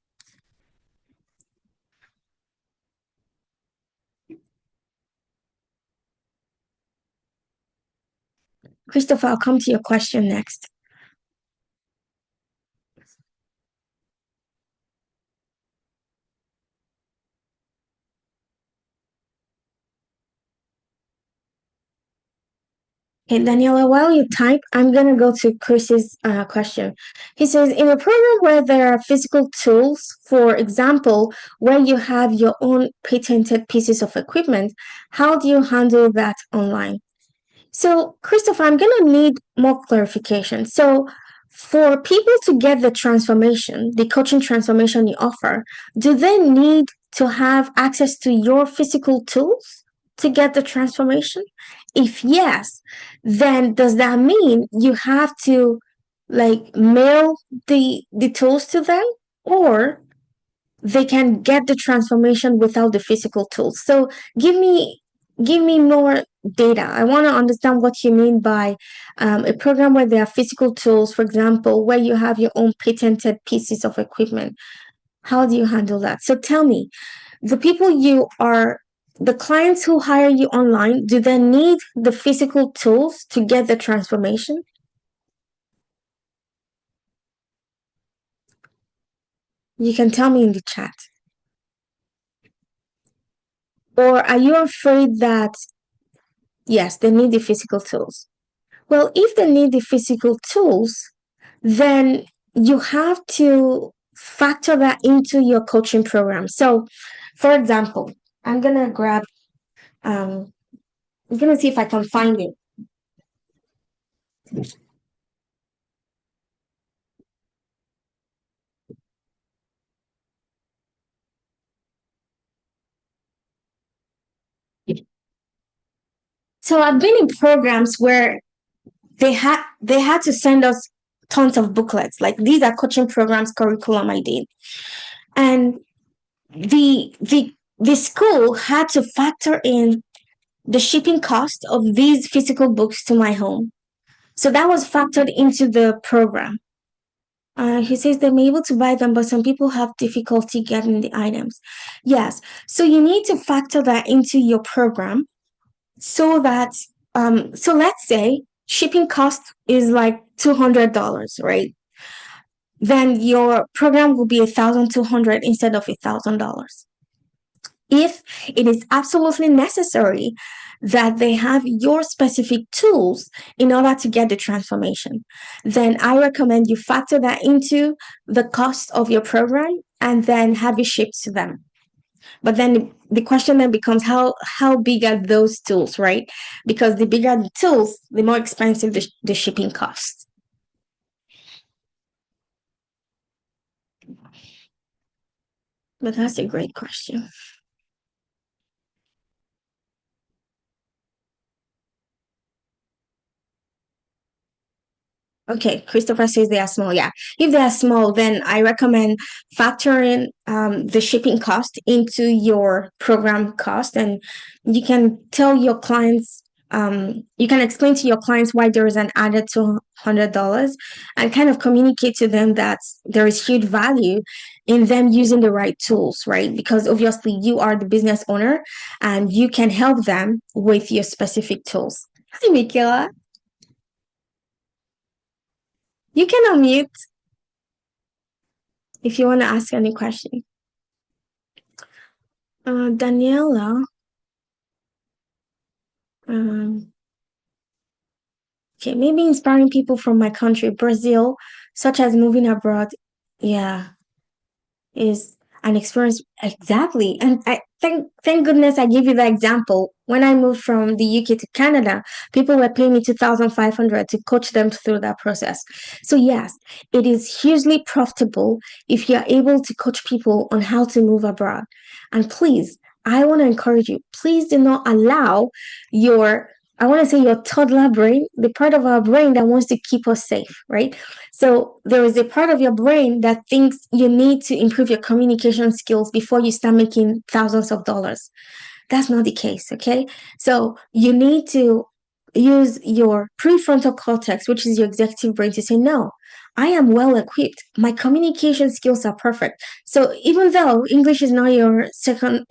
Christopher, I'll come to your question next. Okay, Daniela, while you type, I'm going to go to Chris's question. He says, in a program where there are physical tools, for example, where you have your own patented pieces of equipment, how do you handle that online? So, Christopher, I'm going to need more clarification. So, for people to get the transformation, the coaching transformation you offer, do they need to have access to your physical tools to get the transformation? If yes, then does that mean you have to like mail the tools to them, or they can get the transformation without the physical tools? So give me more data. I want to understand what you mean by a program where there are physical tools, for example, where you have your own patented pieces of equipment. How do you handle that? So tell me, the clients who hire you online, do they need the physical tools to get the transformation? You can tell me in the chat. Or are you afraid that Yes, they need the physical tools. Well, if they need the physical tools, then you have to factor that into your coaching program. So, for example, I'm gonna grab, um, I'm gonna see if I can find it. So I've been in programs where they had to send us tons of booklets. Like these are coaching programs, curriculum I did, and the school had to factor in the shipping cost of these physical books to my home. So that was factored into the program. He says they may be able to buy them, but some people have difficulty getting the items. Yes, so you need to factor that into your program so that so let's say shipping cost is like $200, right? Then your program will be 1,200 instead of $1,000. If it is absolutely necessary that they have your specific tools in order to get the transformation, then I recommend you factor that into the cost of your program and then have it shipped to them. But then the question then becomes how big are those tools, right? Because the bigger the tools, the more expensive the shipping cost. But that's a great question. Okay, Christopher says they are small. Yeah, if they are small, then I recommend factoring the shipping cost into your program cost, and you can tell your clients, you can explain to your clients why there is an added $200, and kind of communicate to them that there is huge value in them using the right tools, right? Because obviously you are the business owner, and you can help them with your specific tools. Hi, Michaela. You can unmute if you want to ask any question. Daniela, um, okay, maybe inspiring people from my country, Brazil, such as moving abroad. Yeah, is an experience exactly. And I thank goodness I gave you that example. When I moved from the UK to Canada, people were paying me 2,500 to coach them through that process. So yes, it is hugely profitable if you're able to coach people on how to move abroad. And please, I want to encourage you, please do not allow your I want to say your toddler brain, the part of our brain that wants to keep us safe, right? So there is a part of your brain that thinks you need to improve your communication skills before you start making thousands of dollars. That's not the case, okay? So you need to use your prefrontal cortex, which is your executive brain, to say, no, I am well equipped. My communication skills are perfect. So even though English is not your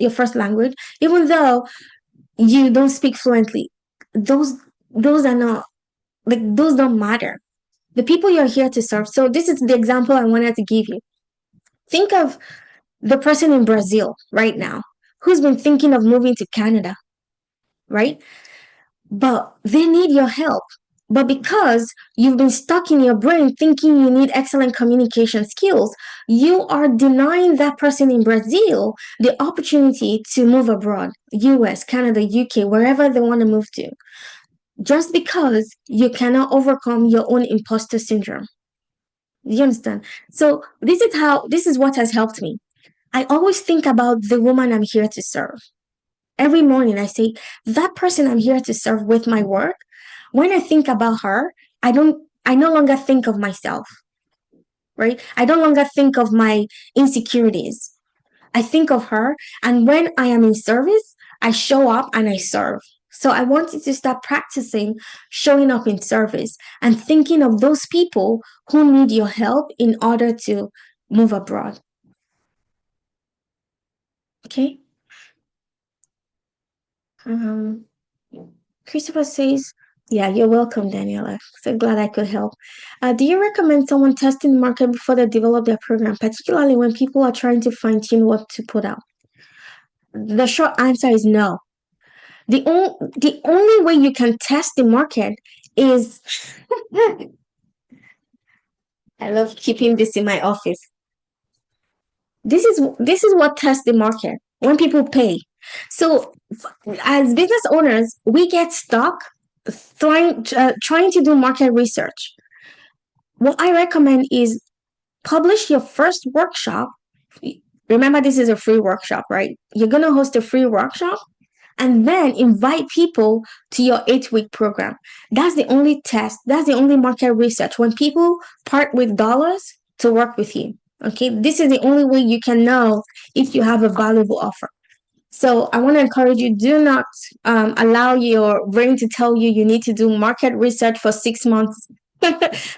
first language, even though you don't speak fluently, those those are not like those don't matter. The people you're here to serve. So this is the example I wanted to give you. Think of the person in Brazil right now who's been thinking of moving to Canada, right? But they need your help. But because you've been stuck in your brain thinking you need excellent communication skills, you are denying that person in Brazil the opportunity to move abroad, US, Canada, UK, wherever they want to move to, just because you cannot overcome your own imposter syndrome. You understand? So this is what has helped me. I always think about the woman I'm here to serve. Every morning I say, that person I'm here to serve with my work, when I think about her, I no longer think of myself, right? I no longer think of my insecurities. I think of her, and when I am in service, I show up and I serve. So I wanted to start practicing showing up in service and thinking of those people who need your help in order to move abroad. Okay. Um, Christopher says, yeah, you're welcome, Daniela. So glad I could help. Do you recommend someone testing the market before they develop their program, particularly when people are trying to fine tune what to put out? The short answer is no. The only way you can test the market is I love keeping this in my office. This is what tests the market when people pay. So as business owners, we get stuck trying to do market research. What I recommend is publish your first workshop. Remember, this is a free workshop, right? You're going to host a free workshop and then invite people to your 8-week program. That's the only test. That's the only market research. When people part with dollars to work with you, okay, this is the only way you can know if you have a valuable offer. So I want to encourage you, do not allow your brain to tell you need to do market research for 6 months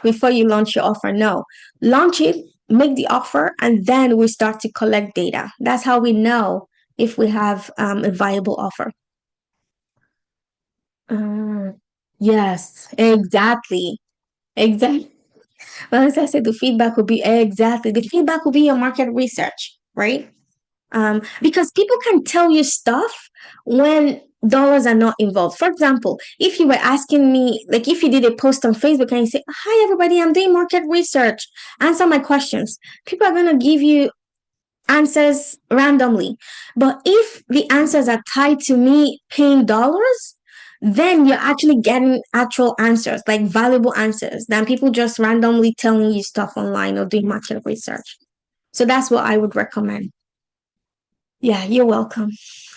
before you launch your offer. No, launch it, make the offer, and then we start to collect data. That's how we know if we have a viable offer. Uh, yes, exactly. Exactly. Well, as I said, the feedback will be your market research, right? Because people can tell you stuff when dollars are not involved. For example, if you were asking me, like if you did a post on Facebook and you say, "Hi, everybody, I'm doing market research, answer my questions," people are going to give you answers randomly. But if the answers are tied to me paying dollars, then you're actually getting actual answers, like valuable answers, than people just randomly telling you stuff online or doing market research. So that's what I would recommend. Yeah, you're welcome.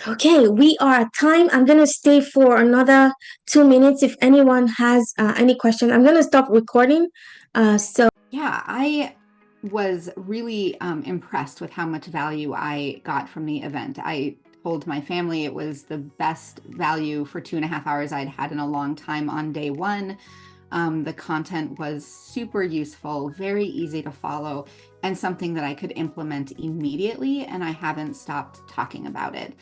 Okay, we are at time. I'm gonna stay for another 2 minutes. If anyone has any question, I'm gonna stop recording. So Yeah, I was really impressed with how much value I got from the event. I told my family it was the best value for 2.5 hours I'd had in a long time on day one. The content was super useful, very easy to follow, and something that I could implement immediately, and I haven't stopped talking about it.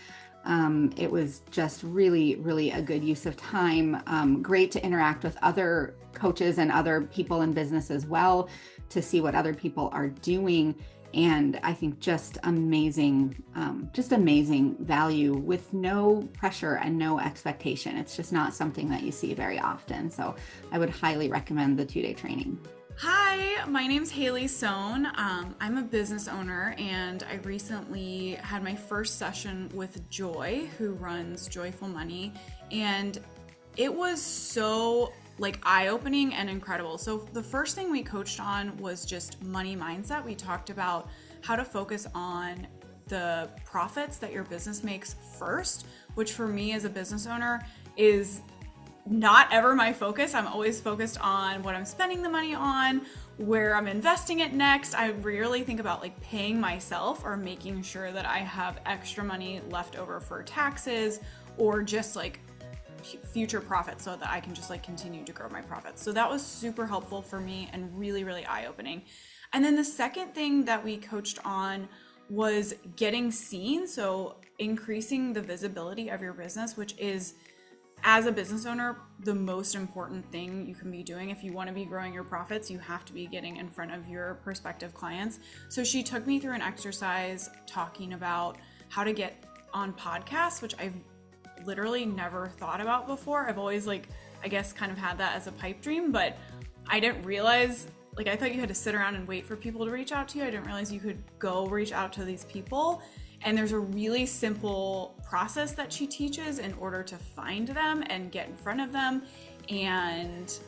It was just really, really a good use of time. Great to interact with other coaches and other people in business as well to see what other people are doing. And I think just amazing value with no pressure and no expectation. It's just not something that you see very often. So I would highly recommend the 2-day training. Hi, my name's Haley Sohn. I'm a business owner, and I recently had my first session with Joy, who runs Joyful Money, and it was so eye-opening and incredible. So the first thing we coached on was just money mindset. We talked about how to focus on the profits that your business makes first, which for me as a business owner is not ever my focus. I'm always focused on what I'm spending the money on, where I'm investing it next. I rarely think about paying myself or making sure that I have extra money left over for taxes or just future profits so that I can just continue to grow my profits. So that was super helpful for me and really, really eye-opening. And then the second thing that we coached on was getting seen. So increasing the visibility of your business, which is, as a business owner, the most important thing you can be doing. If you want to be growing your profits, you have to be getting in front of your prospective clients. So she took me through an exercise talking about how to get on podcasts, which I've literally never thought about before. I've always I guess kind of had that as a pipe dream, but I didn't realize, I thought you had to sit around and wait for people to reach out to you. I didn't realize you could go reach out to these people. And there's a really simple process that she teaches in order to find them and get in front of them and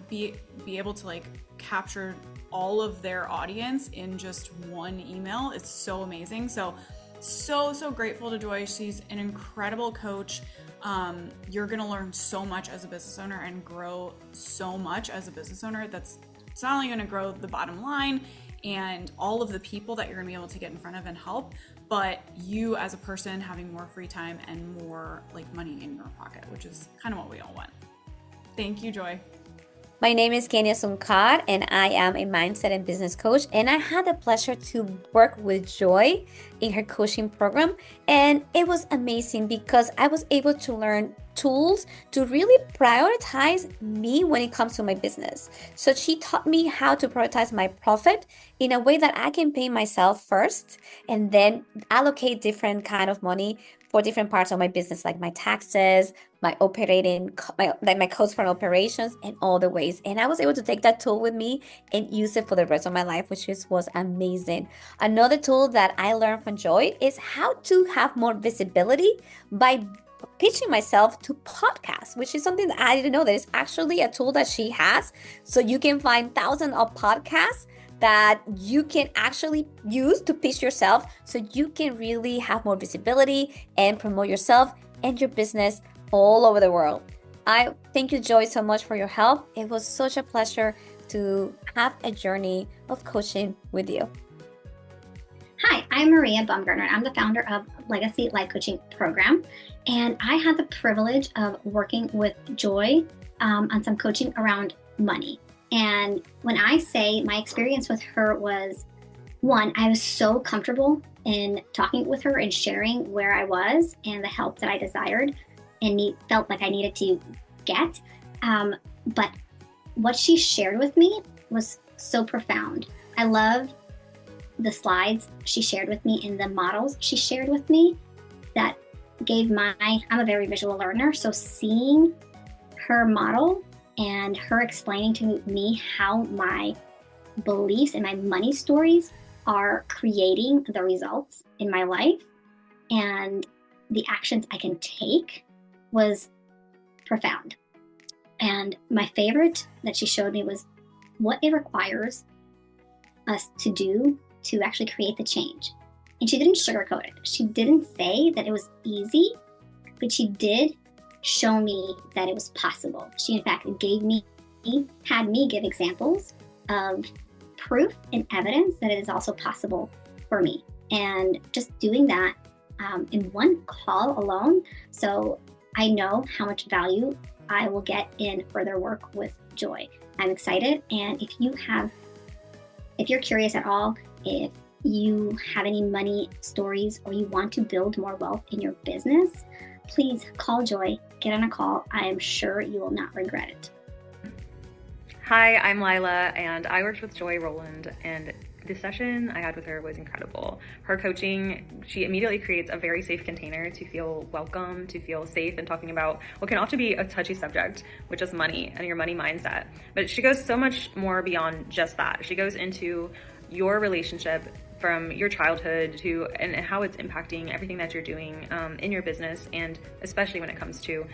be able to capture all of their audience in just one email. It's so amazing. So grateful to Joy. She's an incredible coach. You're going to learn so much as a business owner and grow so much as a business owner. It's not only going to grow the bottom line and all of the people that you're going to be able to get in front of and help, but you as a person having more free time and more money in your pocket, which is kind of what we all want. Thank you, Joy. My name is Kenya Sunkar, and I am a mindset and business coach. And I had the pleasure to work with Joy in her coaching program. And it was amazing because I was able to learn tools to really prioritize me when it comes to my business. So she taught me how to prioritize my profit in a way that I can pay myself first and then allocate different kind of money for different parts of my business, like my taxes, my my costs for operations, and all the ways. And I was able to take that tool with me and use it for the rest of my life, which was amazing. Another tool that I learned from Joy is how to have more visibility by pitching myself to podcasts, which is something that I didn't know. That is actually a tool that she has. So you can find thousands of podcasts that you can actually use to pitch yourself, so you can really have more visibility and promote yourself and your business all over the world. I thank you, Joy, so much for your help. It was such a pleasure to have a journey of coaching with you. Hi, I'm Maria Baumgartner. I'm the founder of Legacy Life Coaching Program, and I had the privilege of working with Joy on some coaching around money. And when I say my experience with her was, one, I was so comfortable in talking with her and sharing where I was and the help that I desired and felt like I needed to get. But what she shared with me was so profound. I love the slides she shared with me and the models she shared with me that I'm a very visual learner. So seeing her model and her explaining to me how my beliefs and my money stories are creating the results in my life and the actions I can take was profound. And my favorite that she showed me was what it requires us to do to actually create the change. And she didn't sugarcoat it. She didn't say that it was easy, but she did show me that it was possible. She, in fact, had me give examples of proof and evidence that it is also possible for me. And just doing that in one call alone. So I know how much value I will get in further work with Joy. I'm excited. And if you're curious at all, if you have any money stories or you want to build more wealth in your business, please call Joy, get on a call. I am sure you will not regret it. Hi, I'm Lila, and I worked with Joy Rowland, and the session I had with her was incredible. Her coaching, she immediately creates a very safe container to feel welcome, to feel safe in talking about what can often be a touchy subject, which is money and your money mindset. But she goes so much more beyond just that. She goes into your relationship from your childhood to and how it's impacting everything that you're doing in your business, and especially when it comes to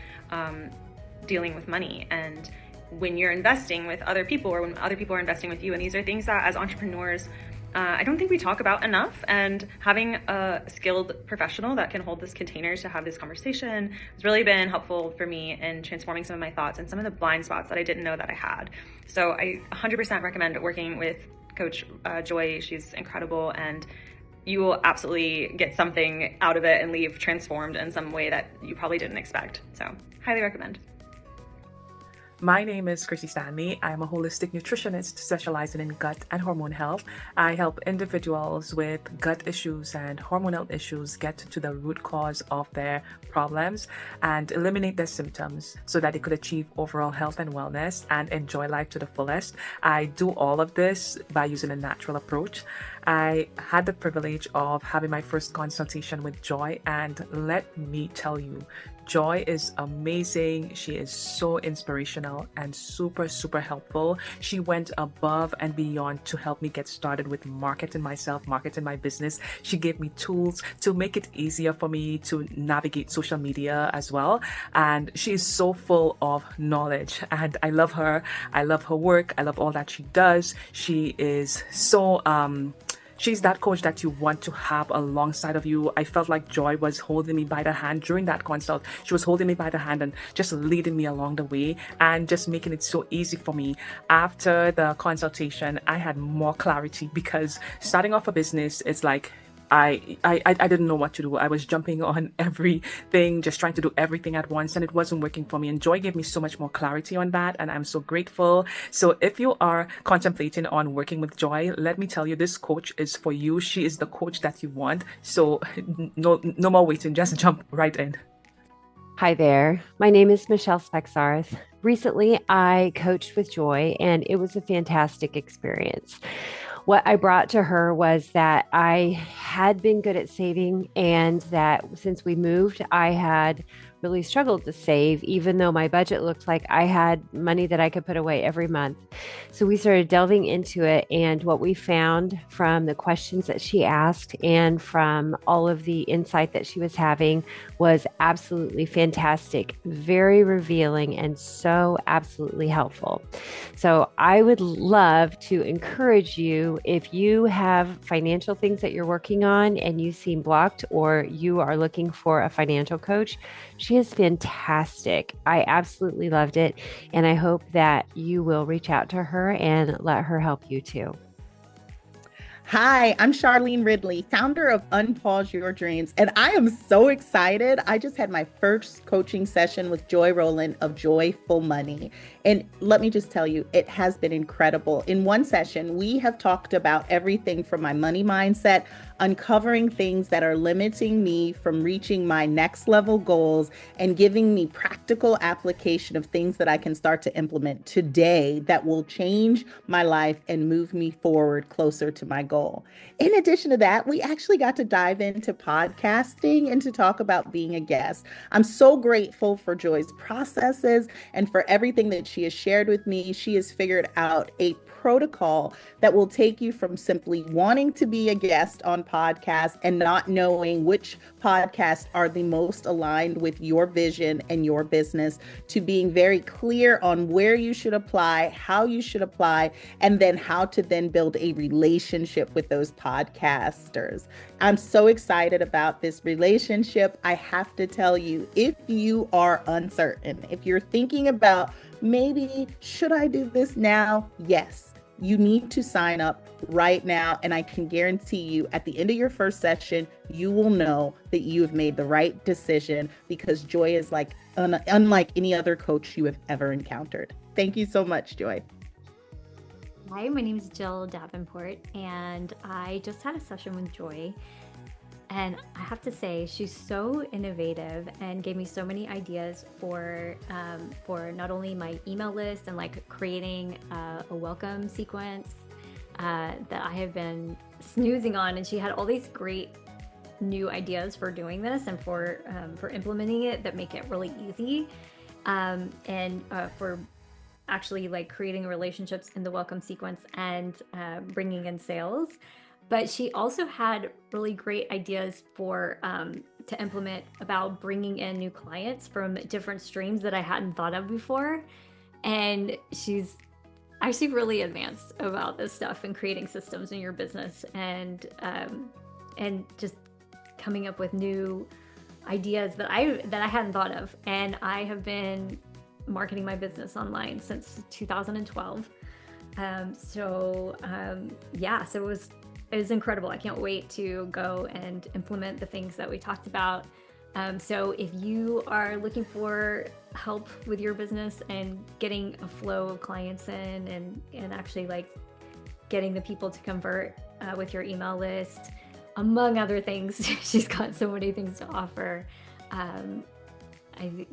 dealing with money and when you're investing with other people or when other people are investing with you. And these are things that as entrepreneurs I don't think we talk about enough, and having a skilled professional that can hold this container to have this conversation has really been helpful for me in transforming some of my thoughts and some of the blind spots that I didn't know that I had. So I 100% recommend working with Coach Joy. She's incredible, and you will absolutely get something out of it and leave transformed in some way that you probably didn't expect. So highly recommend. My name is Chrissy Stanley. I'm a holistic nutritionist specializing in gut and hormone health. I help individuals with gut issues and hormonal issues get to the root cause of their problems and eliminate their symptoms so that they could achieve overall health and wellness and enjoy life to the fullest. I do all of this by using a natural approach. I had the privilege of having my first consultation with Joy, and let me tell you, Joy is amazing. She is so inspirational and super, super helpful. She went above and beyond to help me get started with marketing myself, marketing my business. She gave me tools to make it easier for me to navigate social media as well. And she is so full of knowledge, and I love her. I love her work. I love all that she does. She is so, she's that coach that you want to have alongside of you. I felt like Joy was holding me by the hand during that consult. She was holding me by the hand and just leading me along the way and just making it so easy for me. After the consultation, I had more clarity, because starting off a business is like, I didn't know what to do. I was jumping on everything, just trying to do everything at once, and it wasn't working for me. And Joy gave me so much more clarity on that, and I'm so grateful. So if you are contemplating on working with Joy, let me tell you, this coach is for you. She is the coach that you want. So no more waiting, just jump right in. Hi there. My name is Michelle Spexarth. Recently, I coached with Joy, and it was a fantastic experience. What I brought to her was that I had been good at saving, and that since we moved, I had really struggled to save, even though my budget looked like I had money that I could put away every month. So we started delving into it, and what we found from the questions that she asked and from all of the insight that she was having was absolutely fantastic, very revealing, and so absolutely helpful. So I would love to encourage you, if you have financial things that you're working on and you seem blocked, or you are looking for a financial coach, she is fantastic. I absolutely loved it. And I hope that you will reach out to her and let her help you too. Hi, I'm Charlene Ridley, founder of Unpause Your Dreams, and I am so excited. I just had my first coaching session with Joy Rowland of Joyful Money. And let me just tell you, it has been incredible. In one session, we have talked about everything from my money mindset, uncovering things that are limiting me from reaching my next level goals, and giving me practical application of things that I can start to implement today that will change my life and move me forward closer to my goal. In addition to that, we actually got to dive into podcasting and to talk about being a guest. I'm so grateful for Joy's processes and for everything that she has shared with me. She has figured out a protocol that will take you from simply wanting to be a guest on podcasts and not knowing which podcasts are the most aligned with your vision and your business, to being very clear on where you should apply, how you should apply, and then how to then build a relationship with those podcasters. I'm so excited about this relationship. I have to tell you, if you are uncertain, if you're thinking about maybe, should I do this now? Yes. You need to sign up right now. And I can guarantee you at the end of your first session, you will know that you have made the right decision, because Joy is like unlike any other coach you have ever encountered. Thank you so much, Joy. Hi, my name is Jill Davenport, and I just had a session with Joy. And I have to say, she's so innovative and gave me so many ideas for not only my email list and like creating a welcome sequence that I have been snoozing on. And she had all these great new ideas for doing this and for implementing it that make it really easy, and for actually like creating relationships in the welcome sequence and bringing in sales. But she also had really great ideas for to implement about bringing in new clients from different streams that I hadn't thought of before. And she's actually really advanced about this stuff and creating systems in your business, and just coming up with new ideas that I hadn't thought of. And I have been marketing my business online since 2012. So it was incredible. I can't wait to go and implement the things that we talked about. So if you are looking for help with your business and getting a flow of clients in, and actually like getting the people to convert with your email list, among other things, she's got so many things to offer.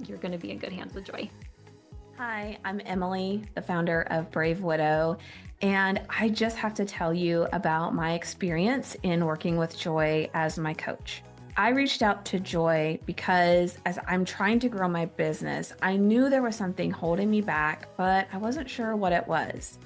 You're going to be in good hands with Joy. Hi, I'm Emily, the founder of Brave Widow, and I just have to tell you about my experience in working with Joy as my coach. I reached out to Joy because as I'm trying to grow my business, I knew there was something holding me back, but I wasn't sure what it was.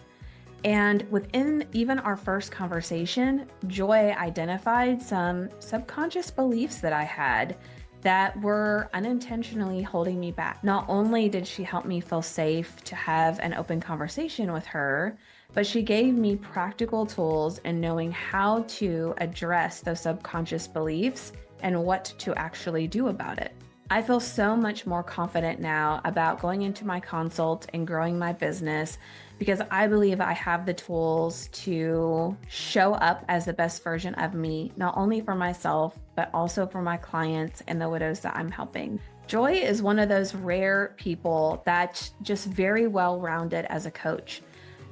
And within even our first conversation, Joy identified some subconscious beliefs that I had that were unintentionally holding me back. Not only did she help me feel safe to have an open conversation with her, but she gave me practical tools in knowing how to address those subconscious beliefs and what to actually do about it. I feel so much more confident now about going into my consult and growing my business, because I believe I have the tools to show up as the best version of me, not only for myself, but also for my clients and the widows that I'm helping. Joy is one of those rare people that's just very well-rounded as a coach.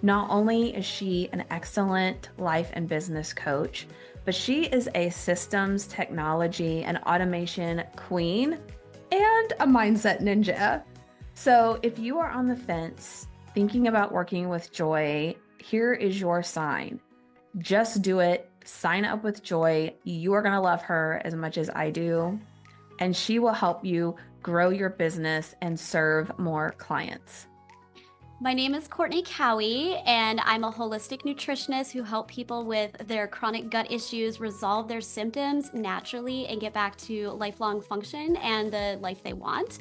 Not only is she an excellent life and business coach, but she is a systems, technology, and automation queen and a mindset ninja. So if you are on the fence thinking about working with Joy, here is your sign. Just do it. Sign up with Joy. You are going to love her as much as I do, and she will help you grow your business and serve more clients. My name is Courtney Cowie, and I'm a holistic nutritionist who help people with their chronic gut issues resolve their symptoms naturally and get back to lifelong function and the life they want.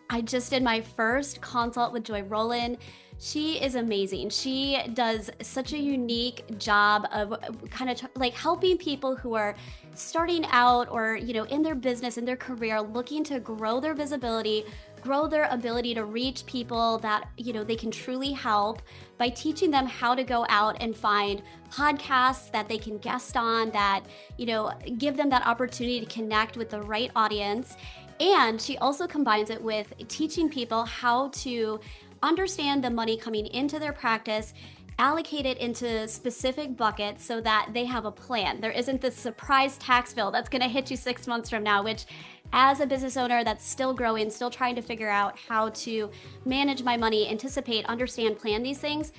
I just did my first consult with Joy Rowland. She is amazing. She does such a unique job of kind of like helping people who are starting out or, in their business, in their career, looking to grow their visibility, grow their ability to reach people that, they can truly help by teaching them how to go out and find podcasts that they can guest on, that, give them that opportunity to connect with the right audience. And she also combines it with teaching people how to understand the money coming into their practice, allocate it into specific buckets so that they have a plan. There isn't this surprise tax bill that's going to hit you 6 months from now, which as a business owner that's still growing, still trying to figure out how to manage my money, anticipate, understand, plan these things,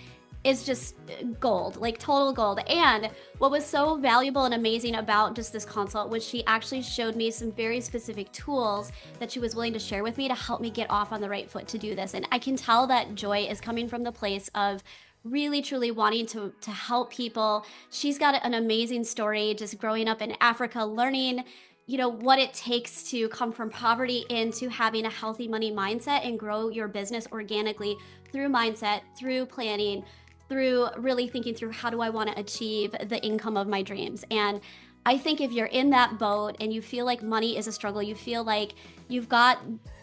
is just gold, like total gold. And what was so valuable and amazing about just this consult was she actually showed me some very specific tools that she was willing to share with me to help me get off on the right foot to do this. And I can tell that Joy is coming from the place of really truly wanting to help people. She's got an amazing story, just growing up in Africa, learning what it takes to come from poverty into having a healthy money mindset and grow your business organically through mindset, through planning, through really thinking through how do I want to achieve the income of my dreams. And I think if you're in that boat and you feel like money is a struggle, you feel like you've got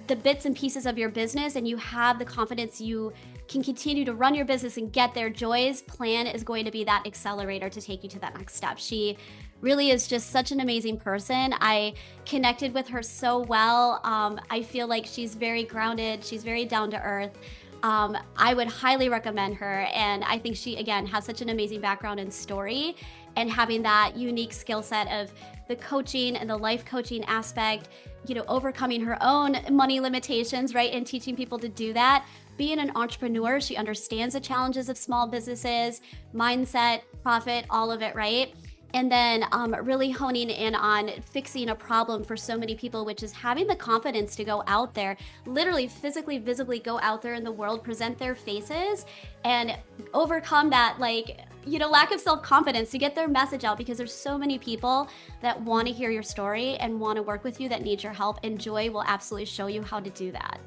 the bits and pieces of your business and you have the confidence you can continue to run your business and get there, Joy's plan is going to be that accelerator to take you to that next step. She really is just such an amazing person. I connected with her so well. I feel like she's very grounded. She's very down to earth. I would highly recommend her. And I think she, again, has such an amazing background and story, and having that unique skill set of the coaching and the life coaching aspect, overcoming her own money limitations, right? And teaching people to do that. Being an entrepreneur, she understands the challenges of small businesses, mindset, profit, all of it, right? And then really honing in on fixing a problem for so many people, which is having the confidence to go out there, literally physically, visibly go out there in the world, present their faces, and overcome that lack of self-confidence to get their message out, because there's so many people that want to hear your story and want to work with you that need your help, and Joy will absolutely show you how to do that.